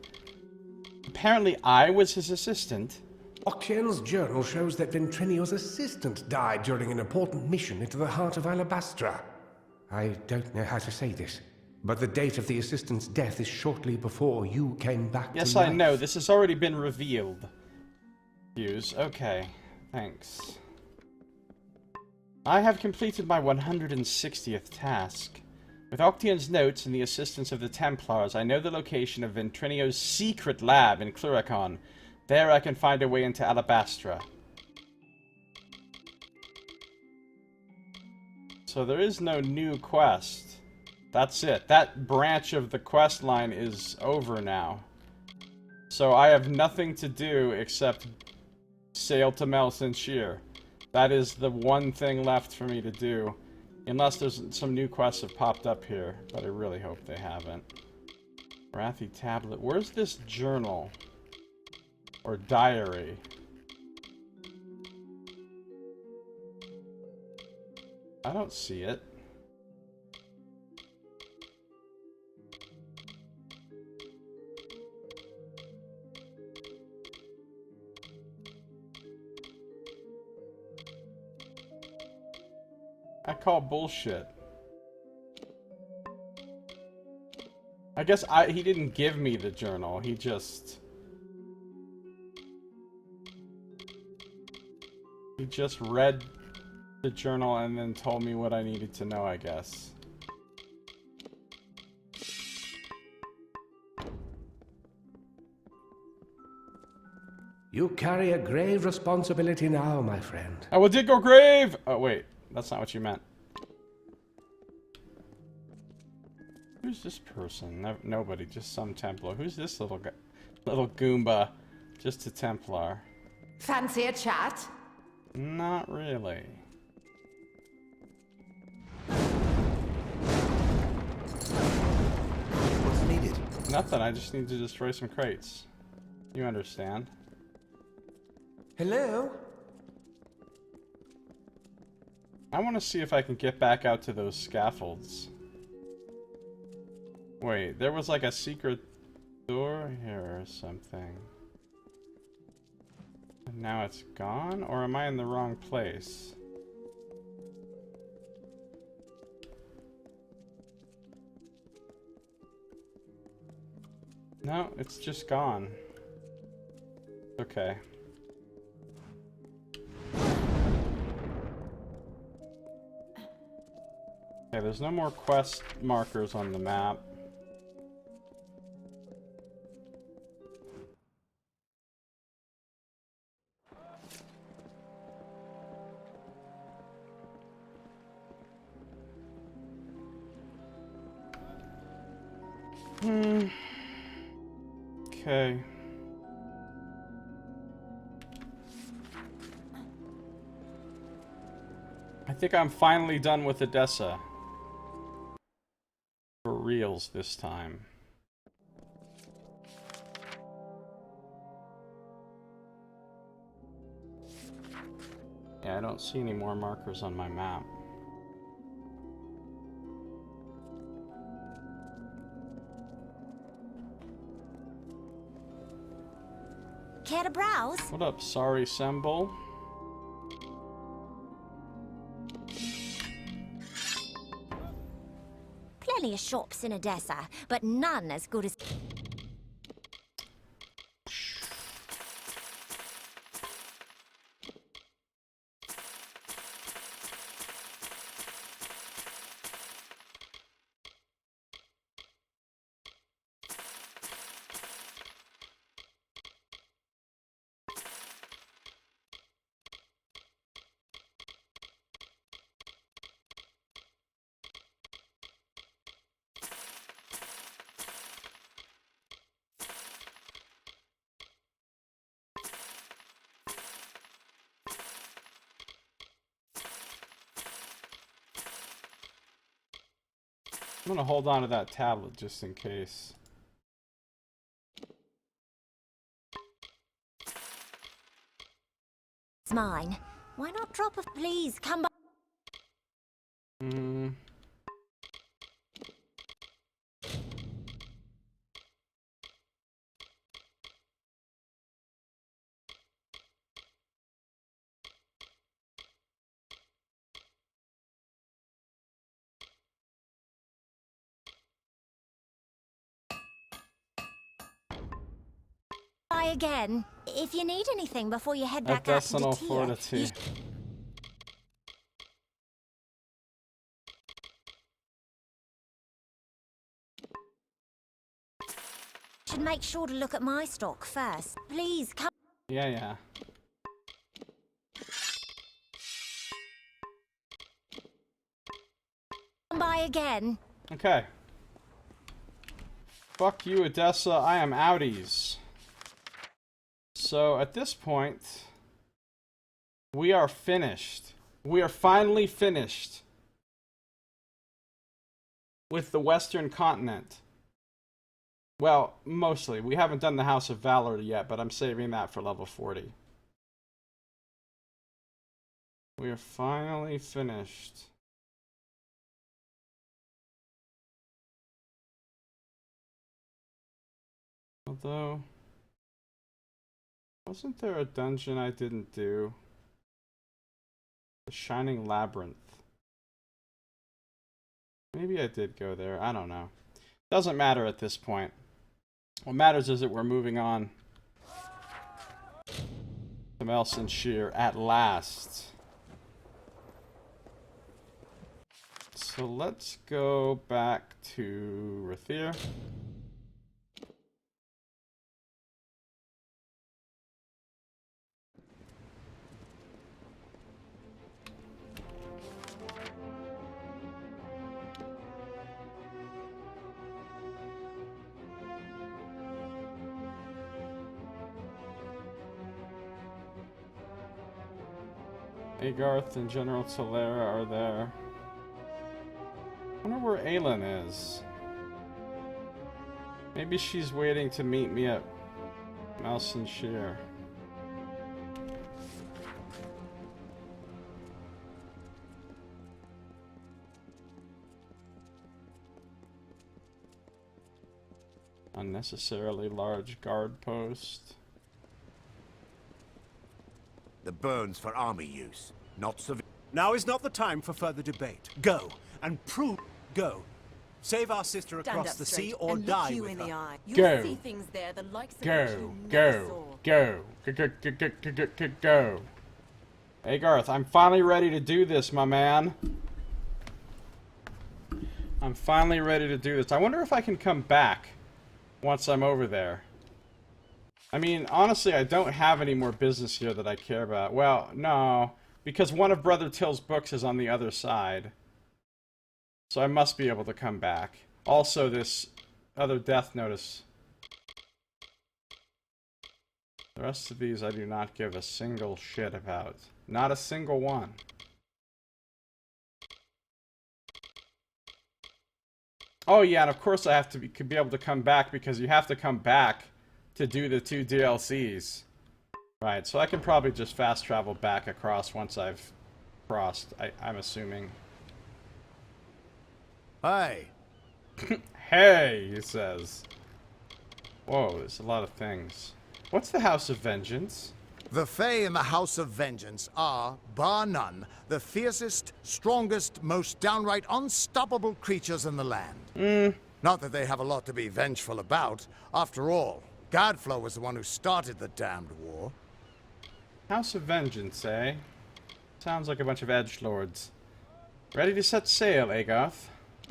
Apparently I was his assistant. Octien's journal shows that Ventrinio's assistant died during an important mission into the heart of Alabastra. I don't know how to say this, but the date of the assistant's death is shortly before you came back to life. Yes, I know. This has already been revealed. Hughes. Okay. Thanks. I have completed my 160th task. With Octien's notes and the assistance of the Templars, I know the location of Ventrinio's secret lab in Cluricon. There I can find a way into Alabastra. So there is no new quest. That's it. That branch of the quest line is over now. So I have nothing to do except sail to Mel Sincere. That is the one thing left for me to do. Unless there's some new quests have popped up here. But I really hope they haven't. Wrathy tablet. Where's this journal? Or diary? I don't see it. I call bullshit. I guess he didn't give me the journal, he just read the journal and then told me what I needed to know, I guess. You carry a grave responsibility now, my friend. I will dig your grave! Oh, wait. That's not what you meant. Who's this person? No, nobody, just some Templar. Who's this little guy? Little Goomba. Just a Templar. Fancy a chat? Not really. What's needed? Nothing, I just need to destroy some crates. You understand. Hello? I want to see if I can get back out to those scaffolds. Wait, there was like a secret door here or something. And now it's gone? Or am I in the wrong place? No, it's just gone. Okay. Okay, there's no more quest markers on the map. Okay. I think I'm finally done with Edessa. For reals this time. Yeah, I don't see any more markers on my map. Care to browse? What up, sorry Semble? plenty of shops in Odessa, but none as good as... I'm gonna hold on to that tablet just in case. It's mine. Why not drop a... Please, come by... again. If you need anything before you head back out to Medicinal Detia, fortitude. should make sure to look at my stock first. Please, come... Yeah. by again. Okay. Fuck you, Odessa. I am outies. So, at this point, we are finished. We are finally finished with the Western continent. Well, mostly. We haven't done the House of Valor yet, but I'm saving that for level 40. We are finally finished. Although, wasn't there a dungeon I didn't do? The Shining Labyrinth. Maybe I did go there. I don't know. Doesn't matter at this point. What matters is that we're moving on to Melsonshire at last. So let's go back to Rathir. Agarth and General Talera are there. I wonder where Aelin is. Maybe she's waiting to meet me at Melsonshire. Unnecessarily large guard post. The burns for army use, not civilian. Now is not the time for further debate. Go and prove. Go. Save our sister across the sea or die with her. Go. See things there, the likes of which Go. you never saw. Go. Go. Agarth, I'm finally ready to do this, my man. I'm finally ready to do this. I wonder if I can come back once I'm over there. I mean, honestly, I don't have any more business here that I care about. Well, no, because one of Brother Till's books is on the other side. So I must be able to come back. Also, this other death notice. The rest of these I do not give a single shit about. Not a single one. Oh yeah, and of course I have to be able to come back because you have to come back to do the 2 DLCs. Right, so I can probably just fast travel back across once I've crossed, I'm assuming. Hey. Hey, he says. Whoa, there's a lot of things. What's the House of Vengeance? The Fae in the House of Vengeance are, bar none, the fiercest, strongest, most downright unstoppable creatures in the land. Not that they have a lot to be vengeful about. After all, Gadflow was the one who started the damned war. House of Vengeance, eh? Sounds like a bunch of edgelords. Ready to set sail, Agoth?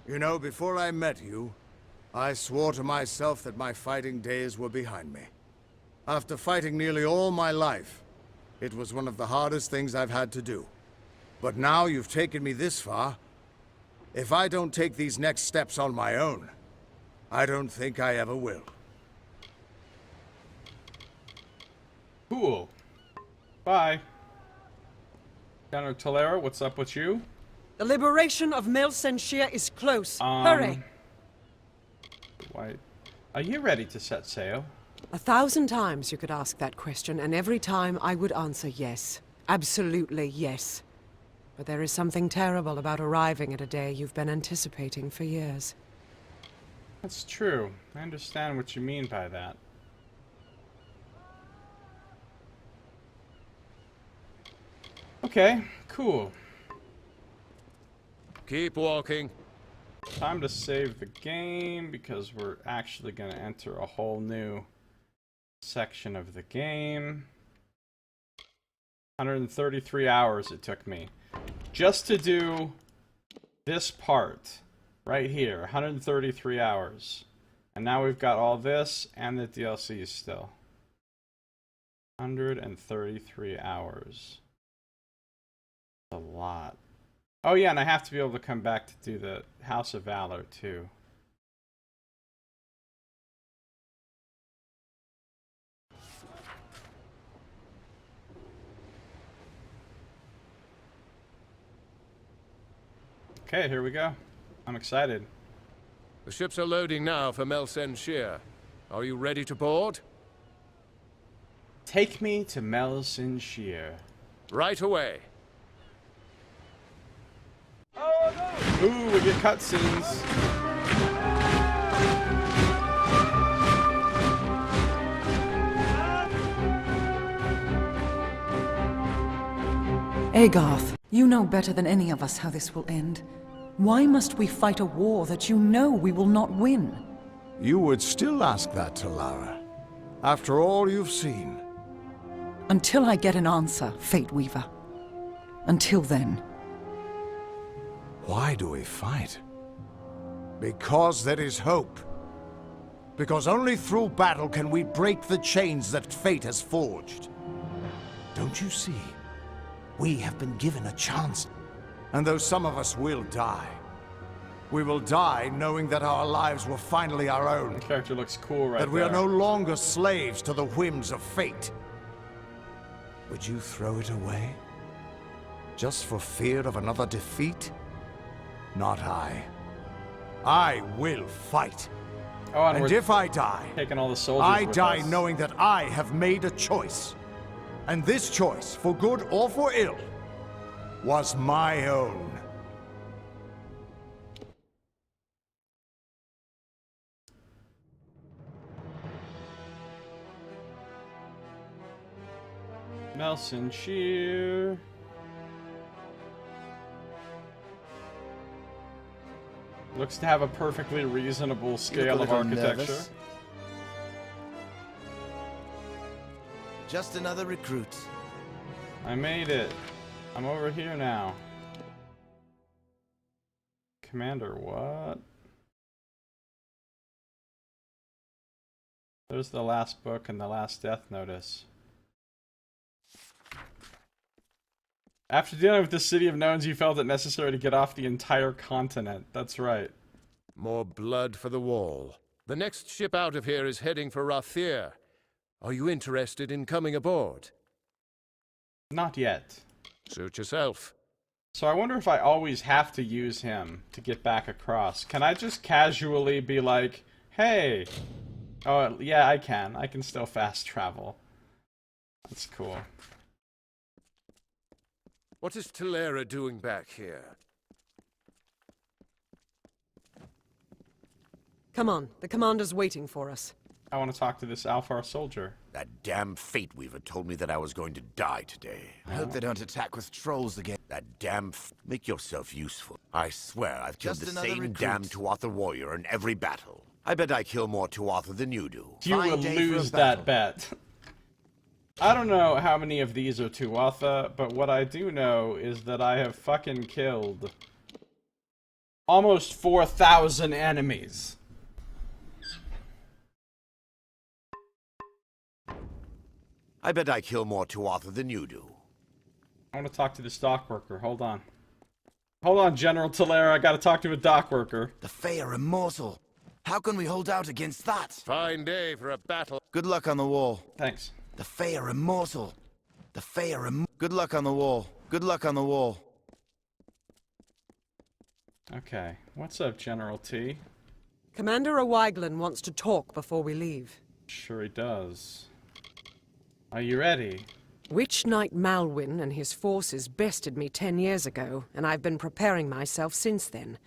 You know, before I met you, I swore to myself that my fighting days were behind me. After fighting nearly all my life, it was one of the hardest things I've had to do. But now you've taken me this far. If I don't take these next steps on my own, I don't think I ever will. Cool. Bye. General Tolera, what's up with you? The liberation of Mel Senshir is close. Hurry! Why? Are you ready to set sail? 1,000 times you could ask that question, and every time I would answer yes. Absolutely yes. But there is something terrible about arriving at a day you've been anticipating for years. That's true. I understand what you mean by that. Okay, cool. Keep walking. Time to save the game because we're actually going to enter a whole new section of the game. 133 hours it took me just to do this part right here. 133 hours. And now we've got all this and the DLC still. 133 hours. A lot. Oh yeah, and I have to be able to come back to do the House of Valor too. Okay, here we go. I'm excited. The ships are loading now for Mel Senshir. Are you ready to board? Take me to Mel Senshir. Right away. Ooh, we get cutscenes. Agarth, you know better than any of us how this will end. Why must we fight a war that you know we will not win? You would still ask that to Lara, after all you've seen. Until I get an answer, Fate Weaver. Until then. Why do we fight? Because there is hope. Because only through battle can we break the chains that fate has forged. Don't you see? We have been given a chance. And though some of us will die, we will die knowing that our lives were finally our own. The character looks cool right there. That we are no longer slaves to the whims of fate. Would you throw it away? Just for fear of another defeat? Not I. I will fight. Oh, and if I die, taking all the soldiers I with die us. knowing that I have made a choice. And this choice, for good or for ill, was my own. Mel Senshir. Looks to have a perfectly reasonable scale of architecture. Just another recruit. I made it. I'm over here now. Commander, what? There's the last book and the last death notice. After dealing with the City of Knowns, you felt it necessary to get off the entire continent. That's right. More blood for the wall. The next ship out of here is heading for Rathir. Are you interested in coming aboard? Not yet. Suit yourself. So I wonder if I always have to use him to get back across. Can I just casually be like, hey... Oh, yeah, I can. I can still fast travel. That's cool. What is Tolera doing back here? Come on, the commander's waiting for us. I want to talk to this Alfar soldier. That damn Fate Weaver told me that I was going to die today. I hope they don't attack with trolls again. That damn Make yourself useful. I swear I've killed Just the another same recruit. damn Tuatha warrior in every battle. I bet I kill more Tuatha than you do. You Fine will day for a lose that bet. I don't know how many of these are Tuatha, but what I do know is that I have fucking killed almost 4,000 enemies. I bet I kill more Tuatha than you do. I want to talk to this dock worker. Hold on. Hold on, General Talera. I gotta talk to a dock worker. The Fae are immortal. How can we hold out against that? Fine day for a battle. Good luck on the wall. Thanks. The Fae are immortal. The Fae are Good luck on the wall. Good luck on the wall. Okay. What's up, General T? Commander O'Wyglen wants to talk before we leave. Sure he does. Are you ready? Witch Knight Malwyn and his forces bested me 10 years ago, and I've been preparing myself since then.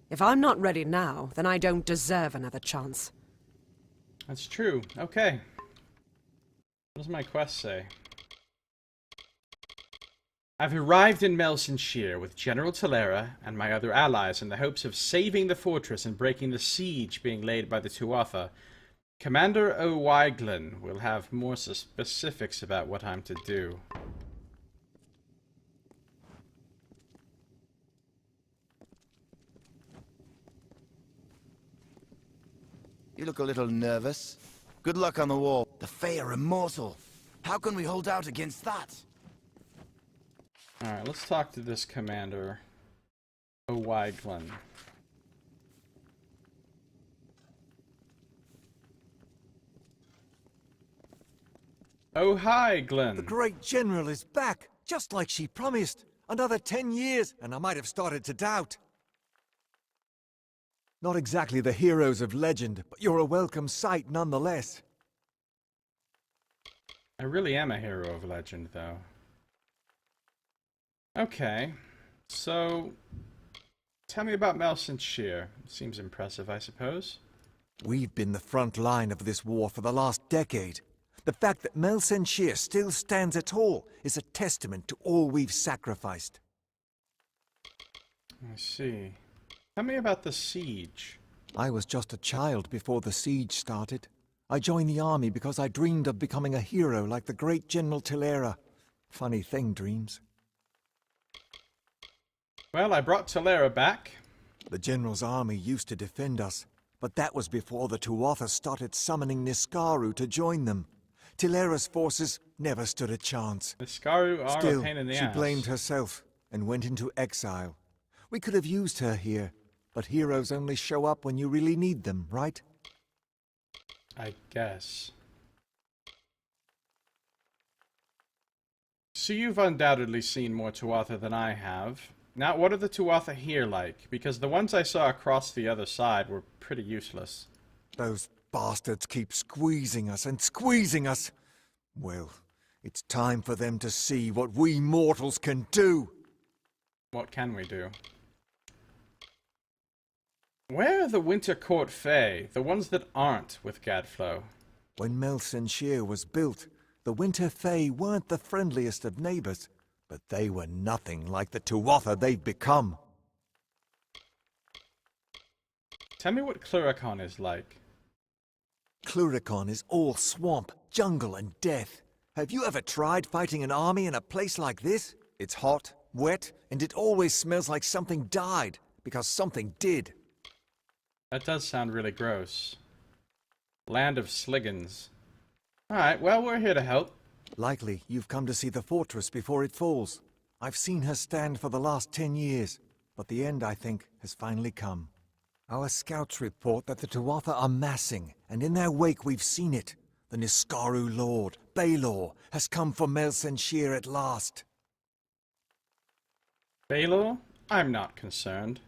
If I'm not ready now, then I don't deserve another chance. That's true. Okay. What does my quest say? I've arrived in Melsenshire with General Talera and my other allies in the hopes of saving the fortress and breaking the siege being laid by the Tuatha. Commander O'Wyglen will have more specifics about what I'm to do. You look a little nervous. Good luck on the wall. The Fae are immortal. How can we hold out against that? Alright, let's talk to this Commander O'Wyglen. Oh, hi, Glenn. The great general is back, just like she promised. Another 10 years, and I might have started to doubt. Not exactly the heroes of legend, but you're a welcome sight nonetheless. I really am a hero of legend, though. Okay, so tell me about Melsenshire. Seems impressive, I suppose. We've been the front line of this war for the last decade. The fact that Melsenshire still stands at all is a testament to all we've sacrificed. I see. Tell me about the siege. I was just a child before the siege started. I joined the army because I dreamed of becoming a hero like the great General Talera. Funny thing, dreams. Well, I brought Talera back. The General's army used to defend us, but that was before the Tuatha started summoning Niskaru to join them. Talera's forces never stood a chance. Niskaru are Still, a pain in the she ass. blamed herself and went into exile. We could have used her here, but heroes only show up when you really need them, right? I guess. So you've undoubtedly seen more Tuatha than I have. Now, what are the Tuatha here like? Because the ones I saw across the other side were pretty useless. Those bastards keep squeezing us and squeezing us. Well, it's time for them to see what we mortals can do. What can we do? Where are the Winter Court Fae? The ones that aren't with Gadflow. When Melsenshire was built, the Winter Fae weren't the friendliest of neighbors, but they were nothing like the Tuatha they've become. Tell me what Cluricon is like. Cluricon is all swamp, jungle, and death. Have you ever tried fighting an army in a place like this? It's hot, wet, and it always smells like something died, because something did. That does sound really gross. Land of Sliggins. Alright, well, we're here to help. Likely you've come to see the fortress before it falls. I've seen her stand for the last 10 years, but the end, I think, has finally come. Our scouts report that the Tuatha are massing, and in their wake we've seen it. The Niskaru Lord, Baelor, has come for Melsenshire at last. Baelor? I'm not concerned.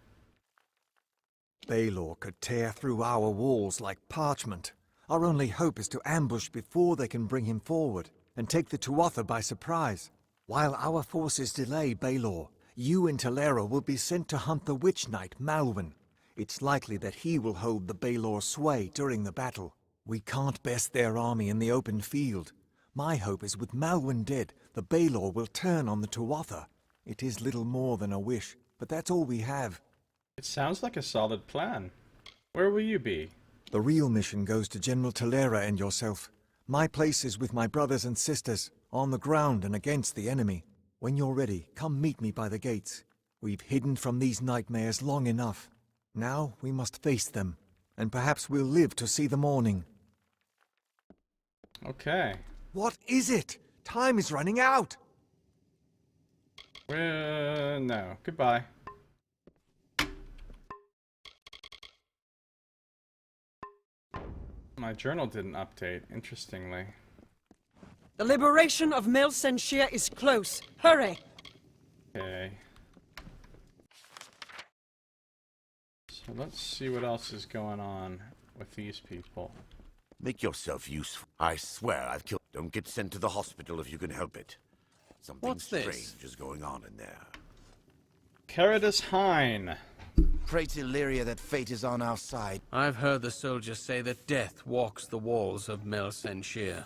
Baelor could tear through our walls like parchment. Our only hope is to ambush before they can bring him forward, and take the Tuatha by surprise. While our forces delay Baelor, you and Talera will be sent to hunt the Witch Knight, Malwyn. It's likely that he will hold the Baelor sway during the battle. We can't best their army in the open field. My hope is with Malwyn dead, the Baelor will turn on the Tuatha. It is little more than a wish, but that's all we have. It sounds like a solid plan. Where will you be? The real mission goes to General Talera and yourself. My place is with my brothers and sisters, on the ground and against the enemy. When you're ready, come meet me by the gates. We've hidden from these nightmares long enough. Now we must face them, and perhaps we'll live to see the morning. Okay. What is it? Time is running out! No. Goodbye. My journal didn't update, interestingly. The liberation of Mel Senshir is close. Hurry! Okay. So let's see what else is going on with these people. Make yourself useful. I swear I've killed... Don't get sent to the hospital if you can help it. Something What's this? strange is going on in there. Caradus Hine. Pray to Lyria that fate is on our side. I've heard the soldiers say that death walks the walls of Mel Senshir.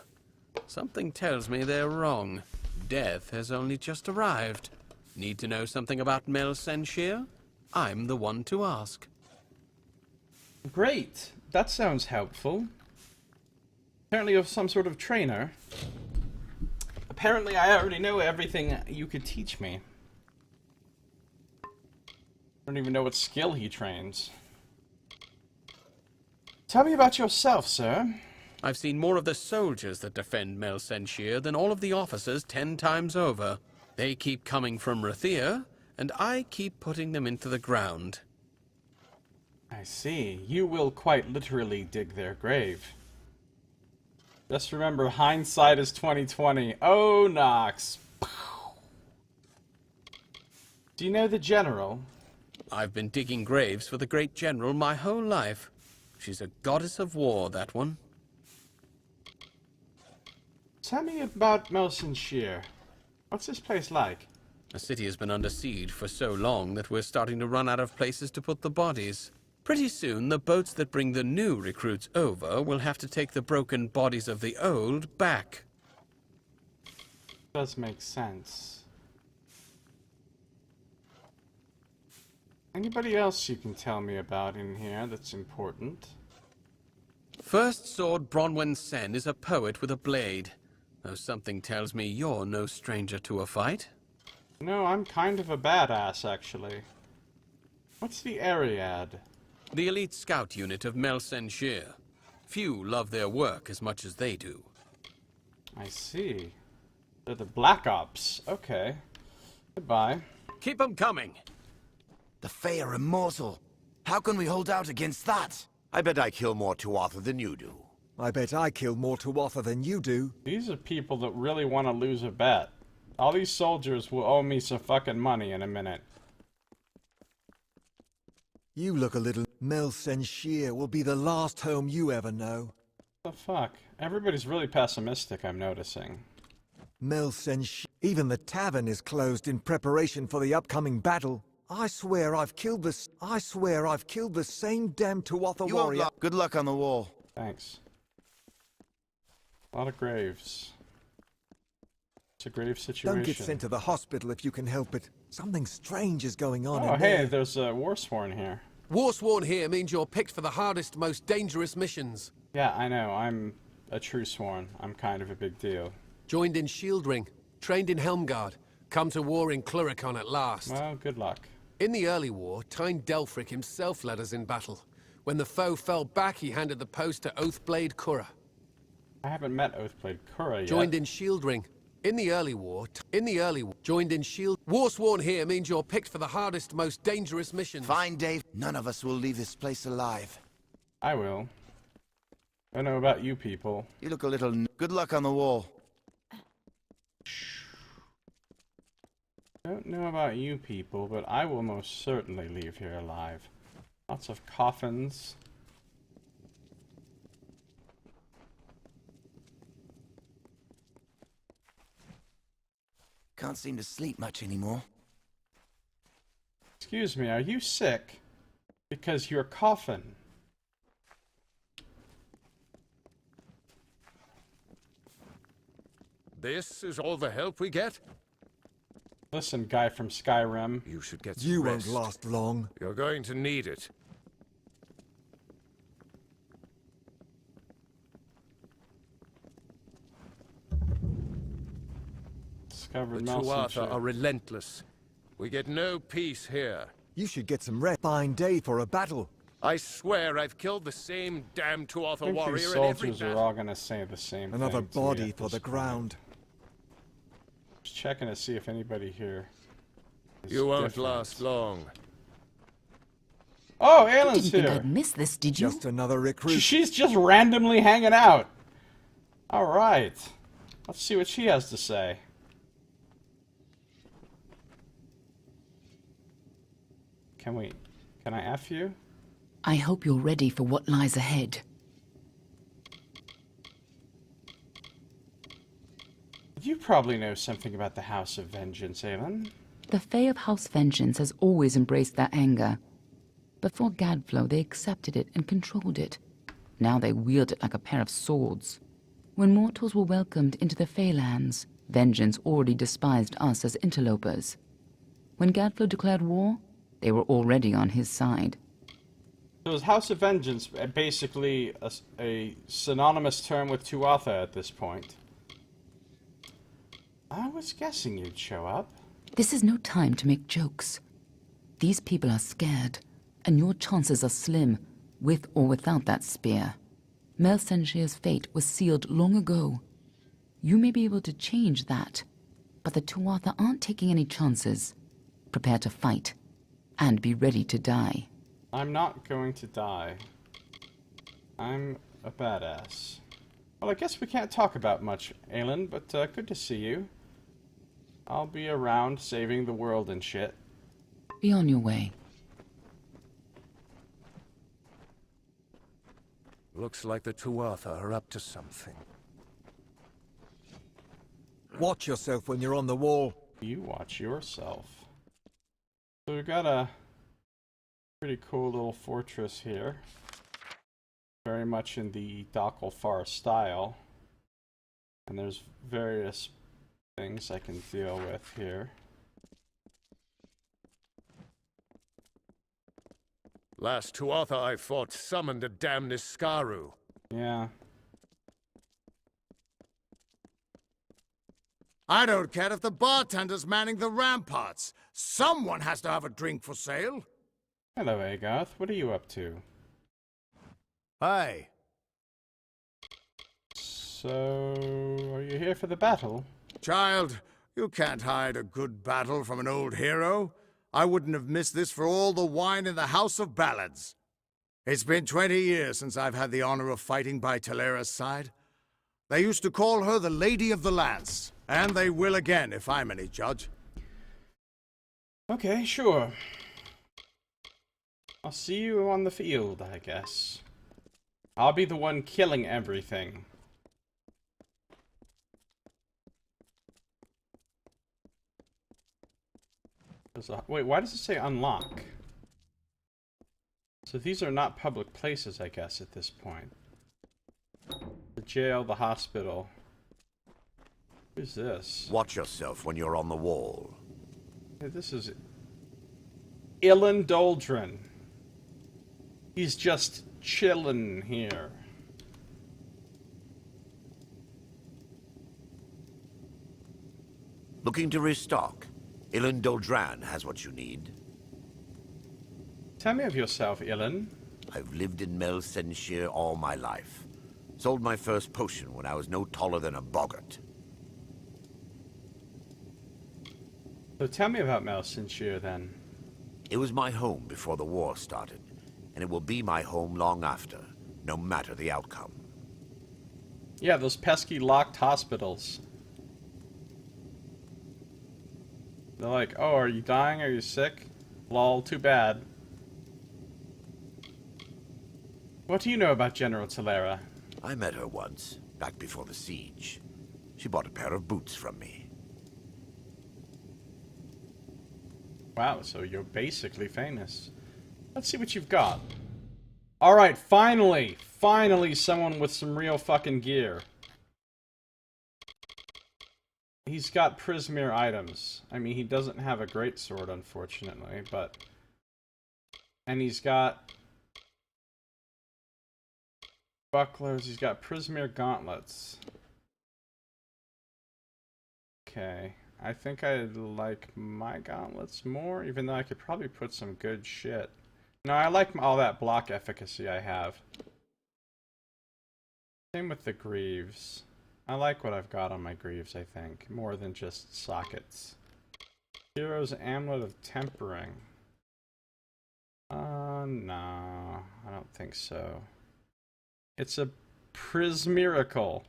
Something tells me they're wrong. Death has only just arrived. Need to know something about Mel Senshir? I'm the one to ask. Great. That sounds helpful. Apparently you're some sort of trainer. Apparently I already know everything you could teach me. I don't even know what skill he trains. Tell me about yourself, sir. I've seen more of the soldiers that defend Mel Senshir than all of the officers 10 times over. They keep coming from Rathir, and I keep putting them into the ground. I see. You will quite literally dig their grave. Just remember, hindsight is 20/20. Oh, Nox. Do you know the general? I've been digging graves for the great general my whole life. She's a goddess of war, that one. Tell me about Mel Senshir. What's this place like? The city has been under siege for so long that we're starting to run out of places to put the bodies. Pretty soon, the boats that bring the new recruits over will have to take the broken bodies of the old back. Does make sense. Anybody else you can tell me about in here that's important? First Sword Bronwyn Sen is a poet with a blade. Though something tells me you're no stranger to a fight. No, I'm kind of a badass, actually. What's the Ariad? The elite scout unit of Mel Senshir. Few love their work as much as they do. I see. They're the Black Ops. Okay. Goodbye. Keep 'em coming! The Fae are immortal. How can we hold out against that? I bet I kill more Tuatha than you do. I bet I kill more Tuatha than you do. These are people that really want to lose a bet. All these soldiers will owe me some fucking money in a minute. You look a little... Mel Senshir will be the last home you ever know. What the fuck? Everybody's really pessimistic, I'm noticing. Mel Senshir... Even the tavern is closed in preparation for the upcoming battle. I swear I've killed the same damn Tuatha warrior. Good luck on the wall. Thanks. A lot of graves. It's a grave situation. Don't get sent to the hospital if you can help it. Something strange is going on Oh, in hey, there. there's a Warsworn here. Warsworn here means you're picked for the hardest, most dangerous missions. Yeah, I know. I'm a true sworn. I'm kind of a big deal. Joined in Shieldring, trained in Helmgard, come to war in Cluricon at last. Well, good luck. In the early war, Tyne Delfric himself led us in battle. When the foe fell back, he handed the post to Oathblade Kura. I haven't met Oathblade Kura yet. Joined in Shieldring. In the early war, joined in Shield. Warsworn here means you're picked for the hardest, most dangerous missions. Fine, Dave. None of us will leave this place alive. I will. I don't know about you people. You look a little... Good luck on the wall. Don't know about you people, but I will most certainly leave here alive. Lots of coffins. Can't seem to sleep much anymore. Excuse me, are you sick? Because your coffin. This is all the help we get? Listen, guy from Skyrim. You should get some You rest. won't last long. You're going to need it. Discovered The Nelson Tuatha ship. are relentless. We get no peace here. You should get some rest. Fine day for a battle. I swear I've killed the same damn I Tuatha think warrior these in every soldiers are battle. all gonna say the same Another thing to me body at for this the point. ground. Just checking to see if anybody here is You won't different. last long. Oh, Aylin's Didn't think here. I'd miss this, did you? Just another recruit. She's just randomly hanging out. All right. Let's see what she has to say. Can I F you? I hope you're ready for what lies ahead. You probably know something about the House of Vengeance, Aylin. The Fae of House Vengeance has always embraced their anger. Before Gadflow, they accepted it and controlled it. Now they wield it like a pair of swords. When mortals were welcomed into the Feylands, Vengeance already despised us as interlopers. When Gadflow declared war, they were already on his side. So is House of Vengeance basically a synonymous term with Tuatha at this point? I was guessing you'd show up. This is no time to make jokes. These people are scared, and your chances are slim, with or without that spear. Mel Senshia's fate was sealed long ago. You may be able to change that, but the Tuatha aren't taking any chances. Prepare to fight, and be ready to die. I'm not going to die. I'm a badass. Well, I guess we can't talk about much, Aylin, but good to see you. I'll be around saving the world and shit. Be on your way. Looks like the Tuatha are up to something. Watch yourself when you're on the wall. You watch yourself. So we've got a pretty cool little fortress here. Very much in the Docklefar style. And there's various things I can deal with here. Last Tuatha I fought summoned a damn Niskaru. Yeah. I don't care if the bartender's manning the ramparts. Someone has to have a drink for sale. Hello, Agarth. What are you up to? Hi. So, are you here for the battle? Child, you can't hide a good battle from an old hero. I wouldn't have missed this for all the wine in the House of Ballads. It's been 20 years since I've had the honor of fighting by Talera's side. They used to call her the Lady of the Lance, and they will again if I'm any judge. Okay, sure. I'll see you on the field, I guess. I'll be the one killing everything. Wait, why does it say unlock? So these are not public places, I guess, at this point. The jail, the hospital. Who's this? Watch yourself when you're on the wall. Hey, this is Ilan Doldrin. He's just chillin' here. Looking to restock? Ilan Doldran has what you need. Tell me of yourself, Ilan. I've lived in Mel Senshir all my life. Sold my first potion when I was no taller than a boggart. So tell me about Mel Senshir, then. It was my home before the war started, and it will be my home long after, no matter the outcome. Yeah, those pesky locked hospitals. They're like, oh, are you dying? Are you sick? Lol, too bad. What do you know about General Talera? I met her once, back before the siege. She bought a pair of boots from me. Wow, so you're basically famous. Let's see what you've got. Alright, finally! Finally someone with some real fucking gear. He's got Prismere items. I mean, he doesn't have a great sword, unfortunately, but... And he's got... bucklers, he's got Prismere gauntlets. Okay. I think I like my gauntlets more, even though I could probably put some good shit. No, I like all that block efficacy I have. Same with the greaves. I like what I've got on my greaves, I think, more than just sockets. Hero's Amulet of Tempering. No, I don't think so. It's a Prismiracle.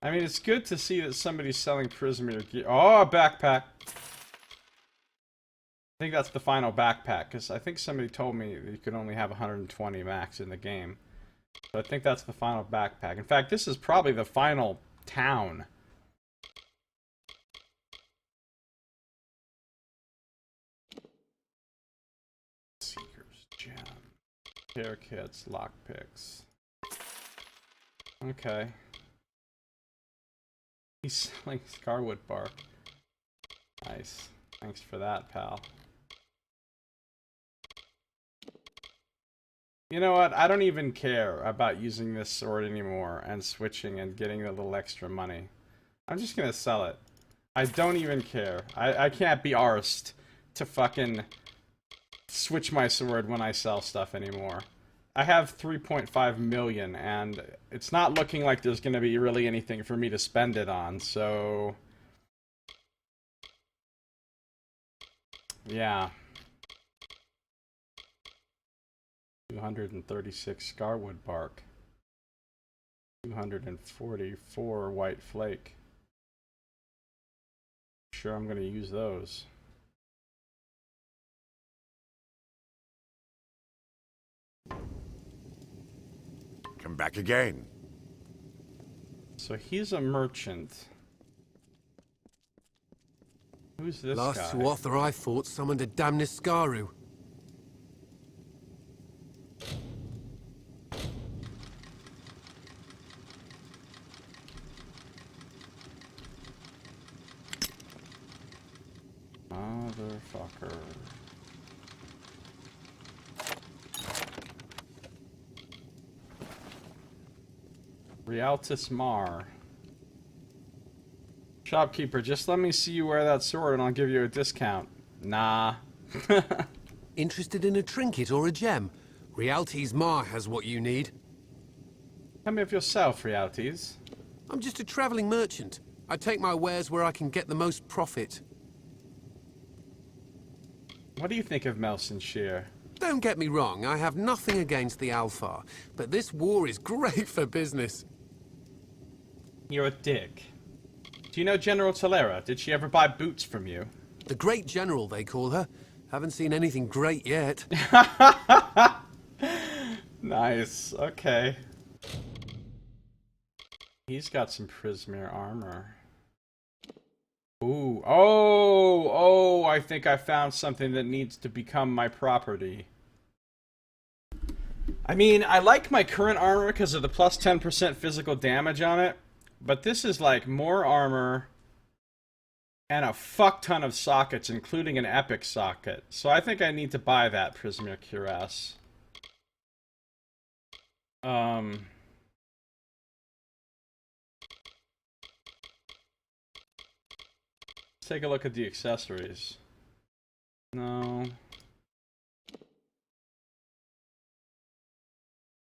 I mean, it's good to see that somebody's selling Prismere gear. Oh, a backpack! I think that's the final backpack, because I think somebody told me that you could only have 120 max in the game. So I think that's the final backpack. In fact, this is probably the final town. Seeker's Gem. Care kits, lockpicks. Okay. He's selling Scarwood bark. Nice. Thanks for that, pal. You know what? I don't even care about using this sword anymore and switching and getting a little extra money. I'm just gonna sell it. I don't even care. I can't be arsed to fucking switch my sword when I sell stuff anymore. I have 3.5 million, and it's not looking like there's gonna be really anything for me to spend it on, so... yeah. 236 Scarwood bark. 244 white flake. Sure, I'm gonna use those. Come back again. So he's a merchant. Who's this guy? Last Tuatha I fought summoned a damn Niskaru. Motherfucker. Rialtis Mar. Shopkeeper, just let me see you wear that sword and I'll give you a discount. Nah. Interested in a trinket or a gem? Rialtis Mar has what you need. Tell me of yourself, Rialtis. I'm just a traveling merchant. I take my wares where I can get the most profit. What do you think of Melsenshire? Don't get me wrong, I have nothing against the Alpha, but this war is great for business. You're a dick. Do you know General Talera? Did she ever buy boots from you? The Great General, they call her. Haven't seen anything great yet. Nice. Okay. He's got some Prismere armor. Ooh. Oh, I think I found something that needs to become my property. I mean, I like my current armor because of the plus 10% physical damage on it, but this is like more armor and a fuck ton of sockets, including an epic socket. So I think I need to buy that Prismere cuirass. Let's take a look at the accessories. No.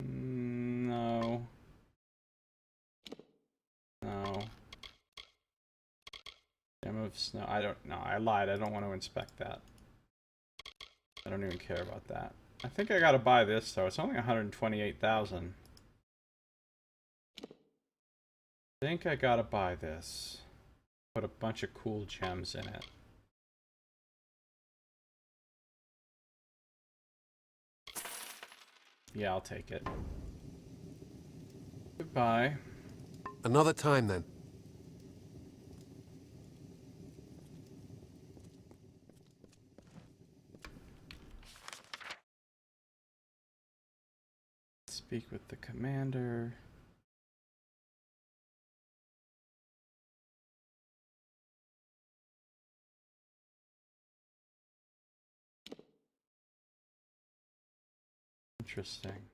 No. No. Gem of Snow. I don't know. I lied. I don't want to inspect that. I don't even care about that. I think I gotta buy this though. It's only 128,000. I think I gotta buy this. Put a bunch of cool gems in it. Yeah, I'll take it. Goodbye. Another time then. Speak with the commander. Interesting.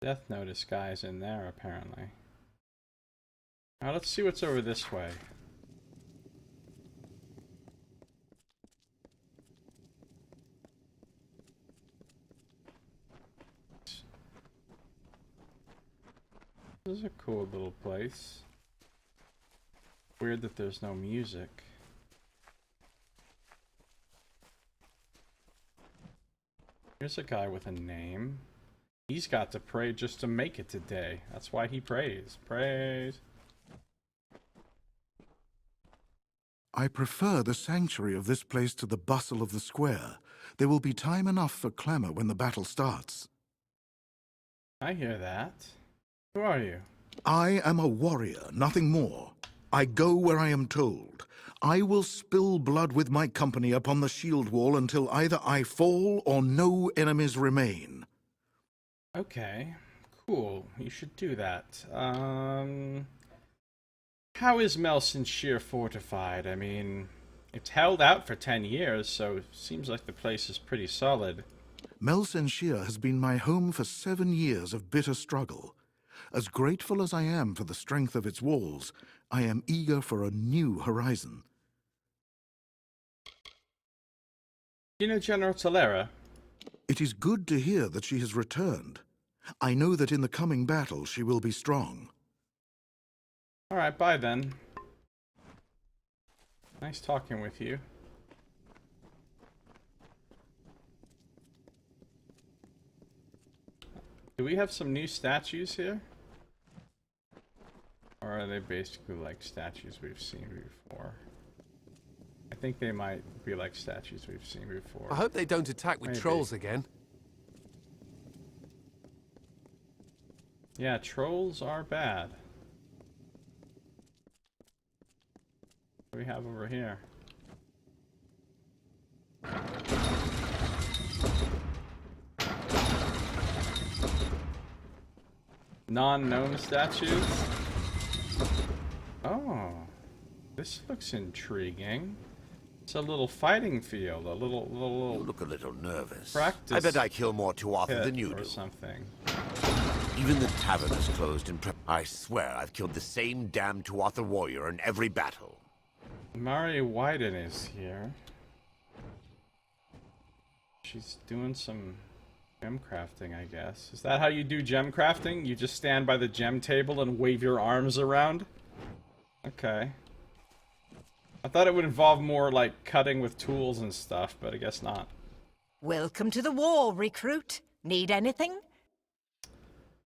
Death Notice guy's in there, apparently. Now let's see what's over this way. This is a cool little place. Weird that there's no music. Here's a guy with a name. He's got to pray just to make it today. That's why he prays. Praise. I prefer the sanctuary of this place to the bustle of the square. There will be time enough for clamor when the battle starts. I hear that. Who are you? I am a warrior, nothing more. I go where I am told. I will spill blood with my company upon the shield wall until either I fall or no enemies remain. Okay, cool. You should do that. How is Melsenshire fortified? I mean, it's held out for 10 years, so it seems like the place is pretty solid. Melsenshire has been my home for 7 years of bitter struggle. As grateful as I am for the strength of its walls, I am eager for a new horizon. You know General Tolera? It is good to hear that she has returned. I know that in the coming battle she will be strong. Alright, bye then. Nice talking with you. Do we have some new statues here? Or are they basically like statues we've seen before? I think they might be like statues we've seen before. I hope they don't attack with trolls again. Yeah, trolls are bad. What do we have over here? Non-gnome statues? Oh, this looks intriguing. It's a little fighting field, a little You look a little nervous. practice. I bet I kill more Tuatha pit than you or do. something. Even the tavern is closed in prep. I swear I've killed the same damn Tuatha warrior in every battle. Mari Wyden is here. She's doing some gem crafting, I guess. Is that how you do gem crafting? You just stand by the gem table and wave your arms around? Okay. I thought it would involve more like cutting with tools and stuff, but I guess not. Welcome to the war, recruit. Need anything?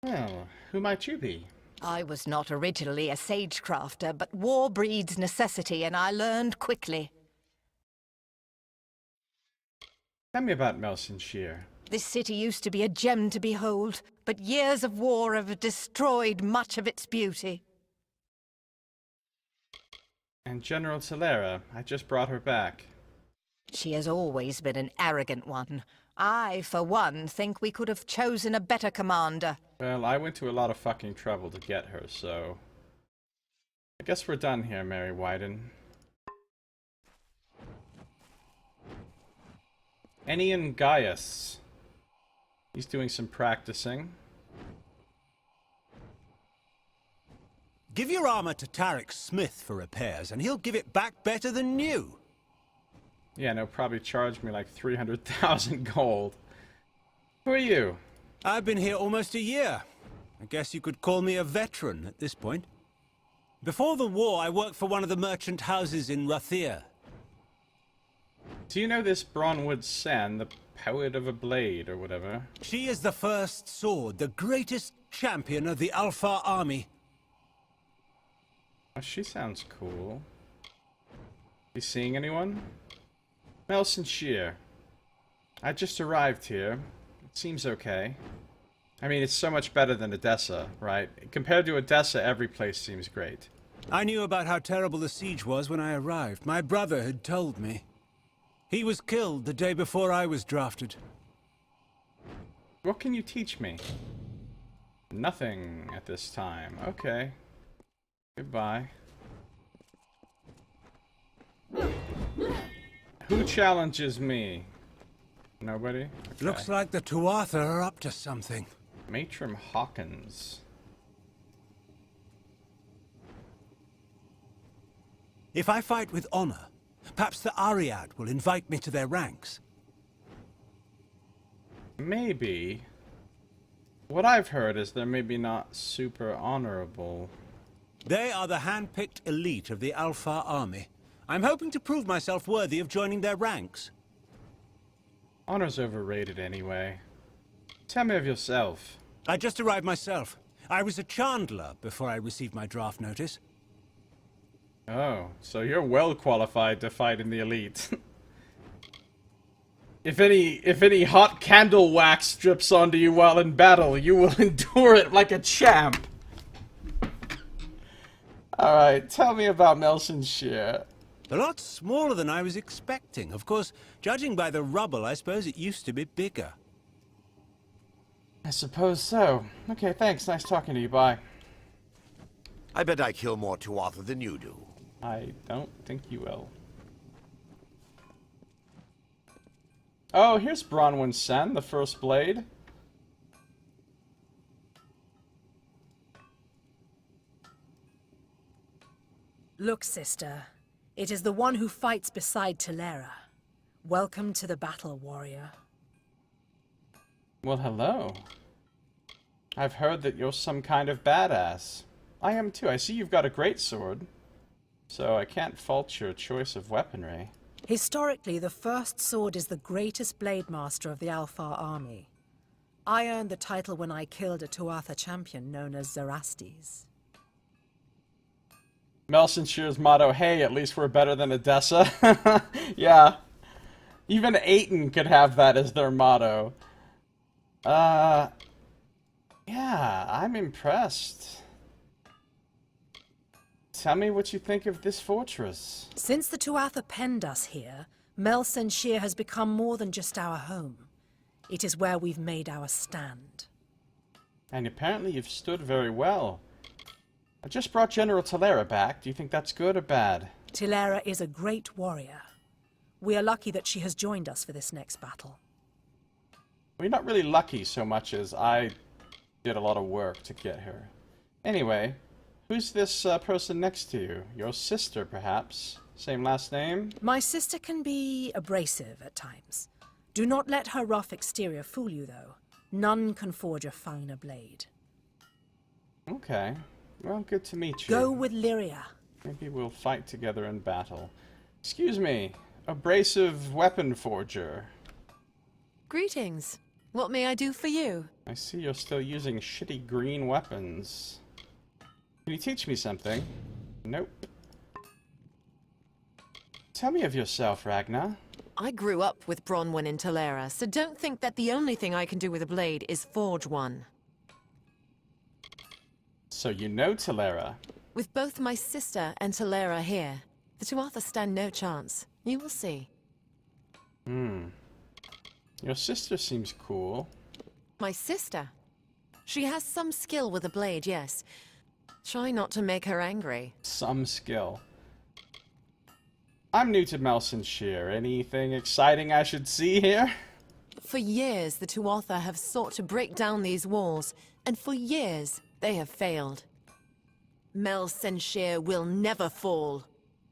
Well, who might you be? I was not originally a sagecrafter, but war breeds necessity, and I learned quickly. Tell me about Melsenshire. This city used to be a gem to behold, but years of war have destroyed much of its beauty. And General Tolera, I just brought her back. She has always been an arrogant one. I, for one, think we could have chosen a better commander. Well, I went to a lot of fucking trouble to get her, so... I guess we're done here, Mary Wyden. Enian Gaius. He's doing some practicing. Give your armor to Tarek Smith for repairs, and he'll give it back better than new. Yeah, no, probably charge me like 300,000 gold. Who are you? I've been here almost a year. I guess you could call me a veteran at this point. Before the war, I worked for one of the merchant houses in Rathir. Do you know this Bronwood Sen, the poet of a blade, or whatever? She is the first sword, the greatest champion of the Alpha army. Oh, she sounds cool. You seeing anyone? Melsenshire. I just arrived here. It seems okay. I mean, it's so much better than Edessa, right? Compared to Edessa, every place seems great. I knew about how terrible the siege was when I arrived. My brother had told me. He was killed the day before I was drafted. What can you teach me? Nothing at this time. Okay. Goodbye. Who challenges me? Nobody? Okay. Looks like the Tuatha are up to something. Matron Hawkins. If I fight with honor, perhaps the Ariad will invite me to their ranks. Maybe. What I've heard is they're maybe not super honorable. They are the hand-picked elite of the Alpha army. I'm hoping to prove myself worthy of joining their ranks. Honor's overrated anyway. Tell me of yourself. I just arrived myself. I was a chandler before I received my draft notice. Oh, so you're well qualified to fight in the elite. If any hot candle wax drips onto you while in battle, you will endure it like a champ. Alright, tell me about Melsenshire. A lot smaller than I was expecting. Of course, judging by the rubble, I suppose it used to be bigger. I suppose so. Okay, thanks. Nice talking to you. Bye. I bet I kill more Tuatha than you do. I don't think you will. Oh, here's Bronwyn Sen, the first blade. Look, sister. It is the one who fights beside Tilera. Welcome to the battle, warrior. Well, hello. I've heard that you're some kind of badass. I am too. I see you've got a great sword. So I can't fault your choice of weaponry. Historically, the first sword is the greatest blade master of the Alpha army. I earned the title when I killed a Tuatha champion known as Zarastes. Melsenshire's motto, hey, at least we're better than Edessa. Yeah. Even Aten could have that as their motto. Yeah, I'm impressed. Tell me what you think of this fortress. Since the Tuatha penned us here, Melsenshire has become more than just our home. It is where we've made our stand. And apparently you've stood very well. I just brought General Tilera back. Do you think that's good or bad? Tilera is a great warrior. We are lucky that she has joined us for this next battle. We're not really lucky so much as I did a lot of work to get her. Anyway, who's this person next to you? Your sister, perhaps? Same last name? My sister can be abrasive at times. Do not let her rough exterior fool you, though. None can forge a finer blade. Okay. Well, good to meet you. Go with Lyria. Maybe we'll fight together in battle. Excuse me, abrasive weapon forger. Greetings. What may I do for you? I see you're still using shitty green weapons. Can you teach me something? Nope. Tell me of yourself, Ragnar. I grew up with Bronwyn in Tilera, so don't think that the only thing I can do with a blade is forge one. So you know Tilera? With both my sister and Tilera here, the Tuatha stand no chance. You will see. Your sister seems cool. My sister? She has some skill with a blade, yes. Try not to make her angry. Some skill. I'm new to Melsenshire. Anything exciting I should see here? For years, the Tuatha have sought to break down these walls, and for years, they have failed. Melsenshire will never fall.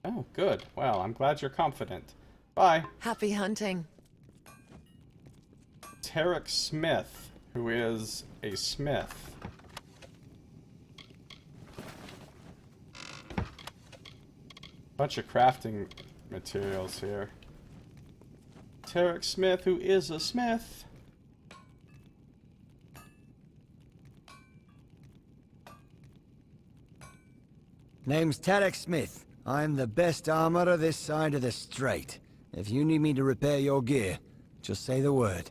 Oh, good. Well, I'm glad you're confident. Bye. Happy hunting. Tarek Smith, who is a smith. Bunch of crafting materials here. Tarek Smith, who is a smith. Name's Tarek Smith. I'm the best armorer this side of the strait. If you need me to repair your gear, just say the word.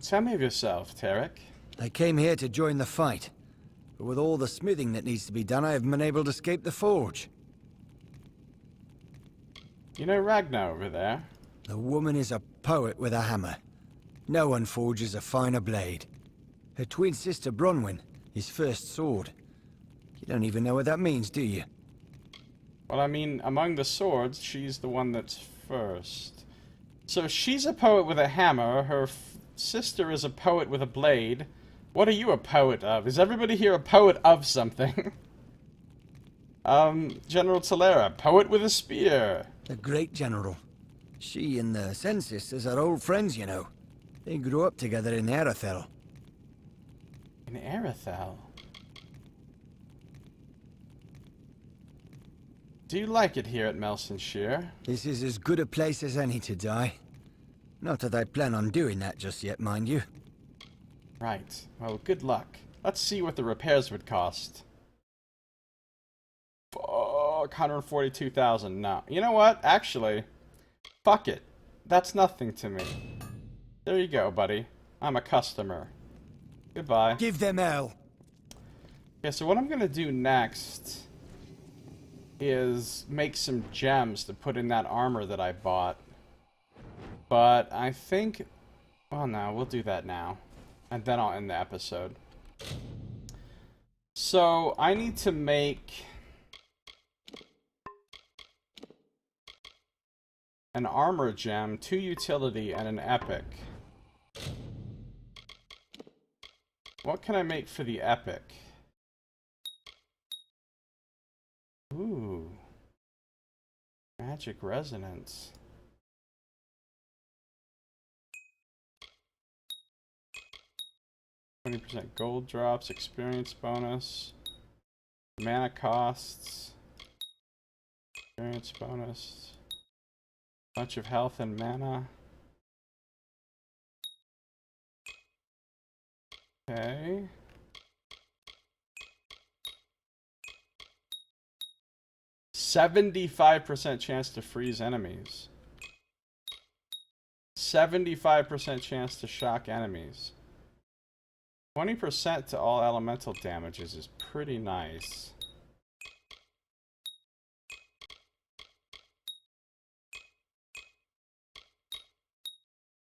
Tell me of yourself, Tarek. I came here to join the fight, but with all the smithing that needs to be done, I haven't been able to escape the forge. You know Ragnar over there? The woman is a poet with a hammer. No one forges a finer blade. Her twin sister Bronwyn, his first sword. You don't even know what that means, do you? Well, I mean, among the swords, she's the one that's first. So she's a poet with a hammer. Her sister is a poet with a blade. What are you a poet of? Is everybody here a poet of something? General Talera, poet with a spear. A great general. She and the Sen sisters are old friends, you know. They grew up together in Erethel. In Erethel? Do you like it here at Melsenshire? This is as good a place as any to die. Not that I plan on doing that just yet, mind you. Right. Well, good luck. Let's see what the repairs would cost. Fuck, 142,000. No. You know what? Actually, fuck it. That's nothing to me. There you go, buddy. I'm a customer. Goodbye. Give them hell. Okay, so what I'm gonna do next is make some gems to put in that armor that I bought. But I think... Well, no, we'll do that now. And then I'll end the episode. So, I need to make an armor gem, 2 utility, and an epic. What can I make for the epic? Ooh. Magic resonance. %, gold drops, experience bonus, mana costs, experience bonus, bunch of health and mana. Okay. %75% chance to freeze enemies. 75% chance to shock enemies. 20% to all elemental damages is pretty nice.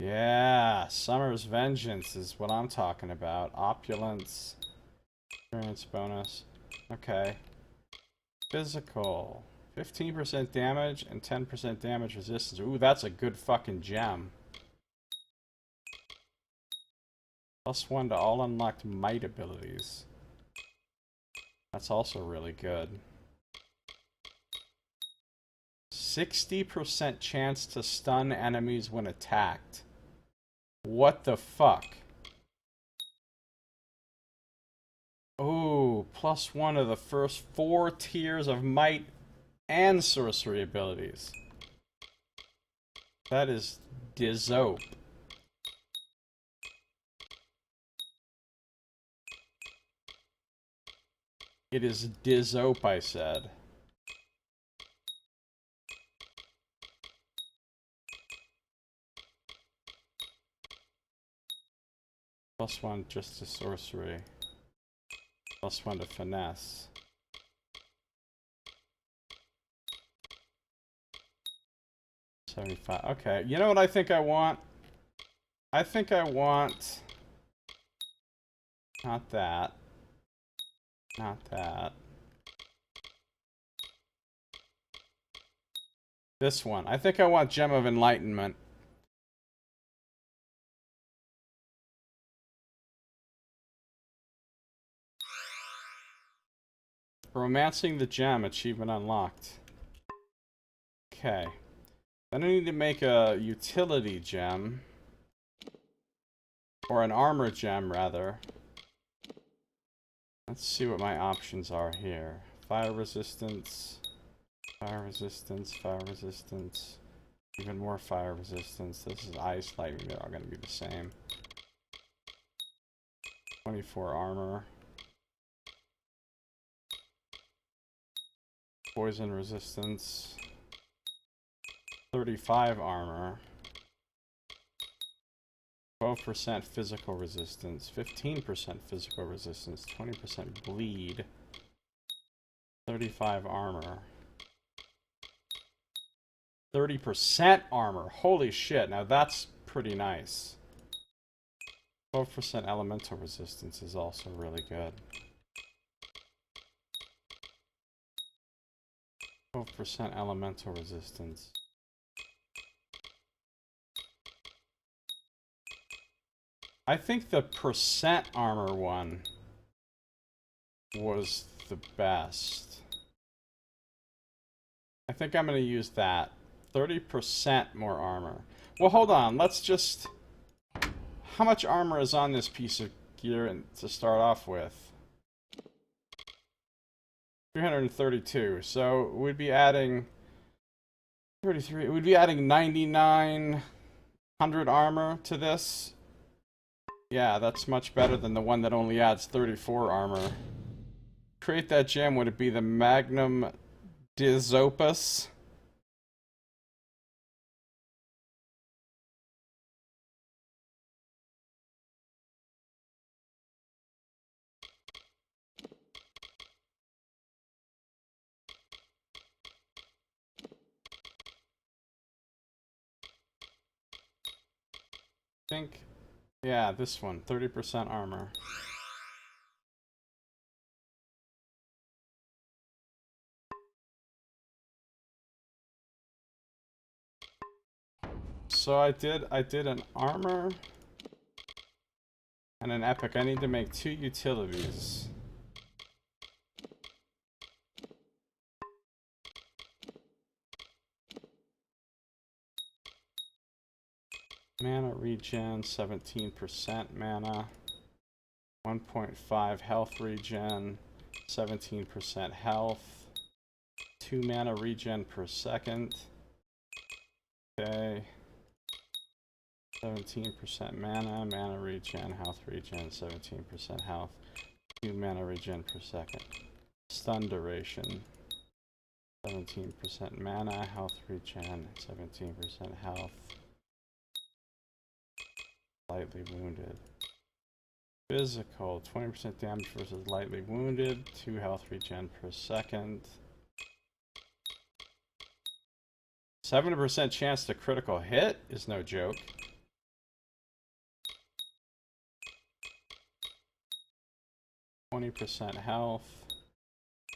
Yeah, Summer's Vengeance is what I'm talking about. Opulence. Experience bonus. Okay. Physical. 15% damage and 10% damage resistance. Ooh, that's a good fucking gem. +1 to all unlocked might abilities. That's also really good. 60% chance to stun enemies when attacked. What the fuck? Ooh, +1 of the first 4 tiers of might and sorcery abilities. That is dizope. It is dizope, I said. +1 just to sorcery. +1 to finesse. $75. Okay, you know what I think I want? I think I want... Not that. Not that. This one. I think I want Gem of Enlightenment. Romancing the Gem, achievement unlocked. Okay. Then I need to make a utility gem. Or an armor gem, rather. Let's see what my options are here. Fire resistance. Fire resistance, fire resistance. Even more fire resistance. This is ice, lightning, they're all going to be the same. 24 armor. Poison resistance. 35 armor. 12% physical resistance. 15% physical resistance. 20% bleed. 35 armor. 30% armor. Holy shit, now that's pretty nice. 12% elemental resistance is also really good. 12% elemental resistance. I think the percent armor one was the best. I think I'm going to use that. 30% more armor. Well, hold on. Let's just... How much armor is on this piece of gear to start off with? 332. So we'd be adding 33. We'd be adding 9,900 armor to this. Yeah, that's much better than the one that only adds 34 armor. Create that gem. Would it be the Magnum Disopus? I think, yeah, this one, 30% armor. So I did an armor and an epic. I need to make 2 utilities. Mana regen, 17% mana. 1.5 health regen, 17% health. 2 mana regen per second. Okay. 17% mana, mana regen, health regen, 17% health. 2 mana regen per second. Stun duration. 17% mana, health regen, 17% health. Lightly wounded. Physical, 20% damage versus lightly wounded, 2 health regen per second. 70% chance to critical hit is no joke. %20 health,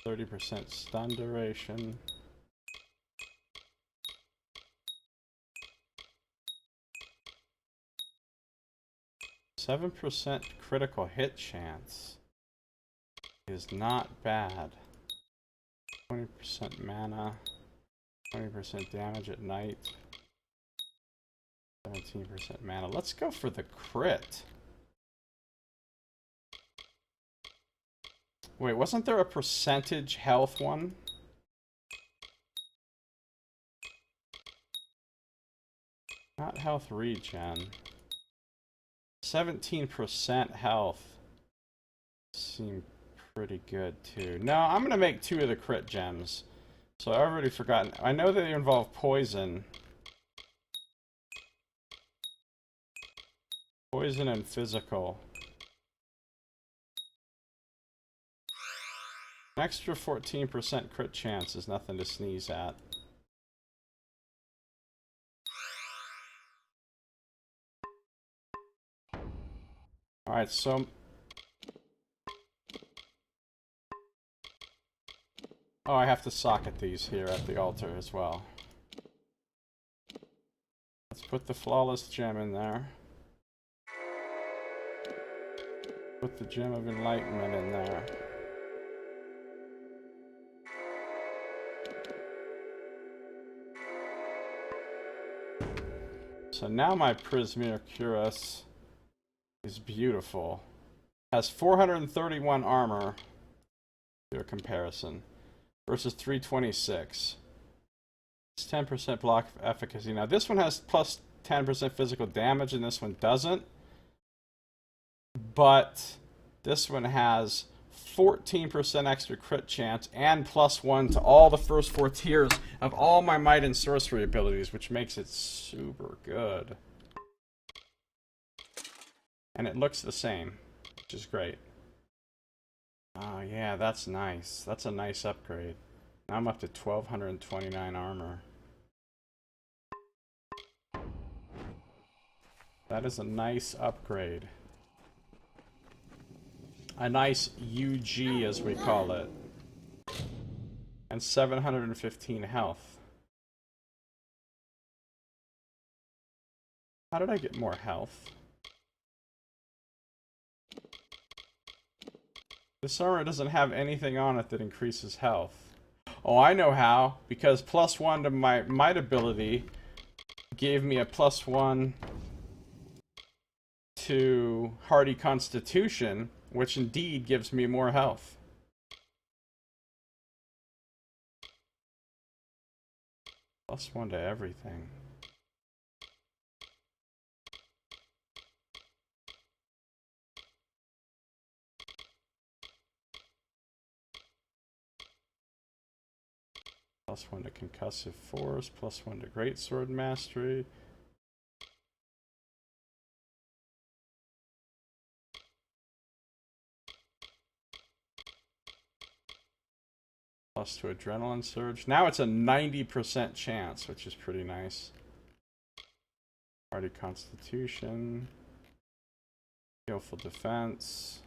30% stun duration. 7% critical hit chance is not bad. 20% mana, 20% damage at night, 17% mana. Let's go for the crit. Wait, wasn't there a percentage health one? Not health regen. 17% health seem pretty good too. No, I'm gonna make 2 of the crit gems. So I've already forgotten. I know they involve poison. Poison and physical. An extra 14% crit chance is nothing to sneeze at. Alright, so... Oh, I have to socket these here at the altar as well. Let's put the flawless gem in there. Put the gem of enlightenment in there. So now my Prismir Cuirass is beautiful. Has 431 armor, do a comparison, versus 326. It's 10% block efficacy. Now this one has plus 10% physical damage and this one doesn't. But this one has 14% extra crit chance and +1 to all the first 4 tiers of all my might and sorcery abilities, which makes it super good. And it looks the same, which is great. Oh yeah, that's nice. That's a nice upgrade. Now I'm up to 1229 armor. That is a nice upgrade. A nice UG, as we call it. And 715 health. How did I get more health? This armor doesn't have anything on it that increases health. Oh, I know how. Because +1 to my might ability gave me a +1 to hardy constitution, which indeed gives me more health. +1 to everything. +1 to concussive force, +1 to greatsword mastery. +2 to adrenaline surge. Now it's a 90% chance, which is pretty nice. Hardy constitution. Skillful defense.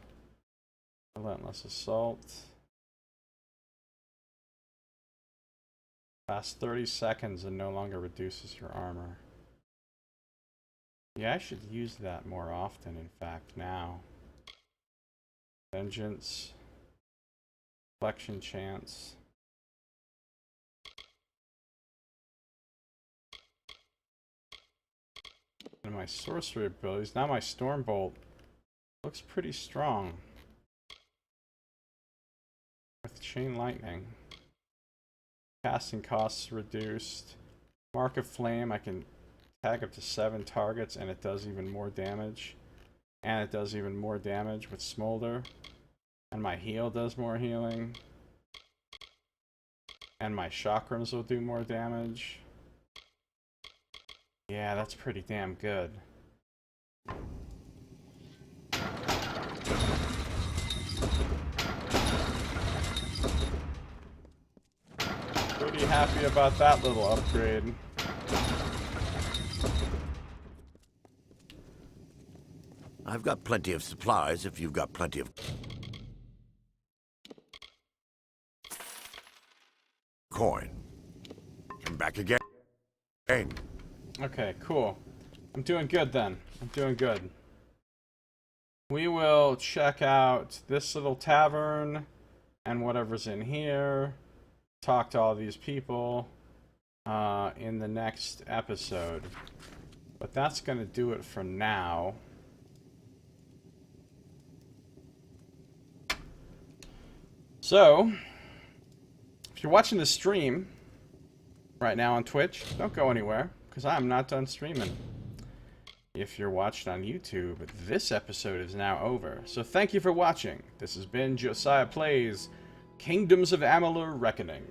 Relentless assault. Lasts 30 seconds and no longer reduces your armor. Yeah, I should use that more often, in fact, now. Vengeance. Reflection chance. And my sorcery abilities. Now my Stormbolt looks pretty strong. With Chain Lightning. Casting costs reduced. Mark of Flame, I can tag up to 7 targets and it does even more damage. And it does even more damage with Smolder. And my heal does more healing. And my chakrams will do more damage. Yeah, that's pretty damn good. Pretty happy about that little upgrade. I've got plenty of supplies if you've got plenty of coin. I'm back again. Okay, cool. I'm doing good then. I'm doing good. We will check out this little tavern and whatever's in here. Talk to all these people in the next episode. But that's going to do it for now. So, if you're watching the stream right now on Twitch, don't go anywhere, because I'm not done streaming. If you're watching on YouTube, this episode is now over. So thank you for watching. This has been Josiah Plays Kingdoms of Amalur Reckoning.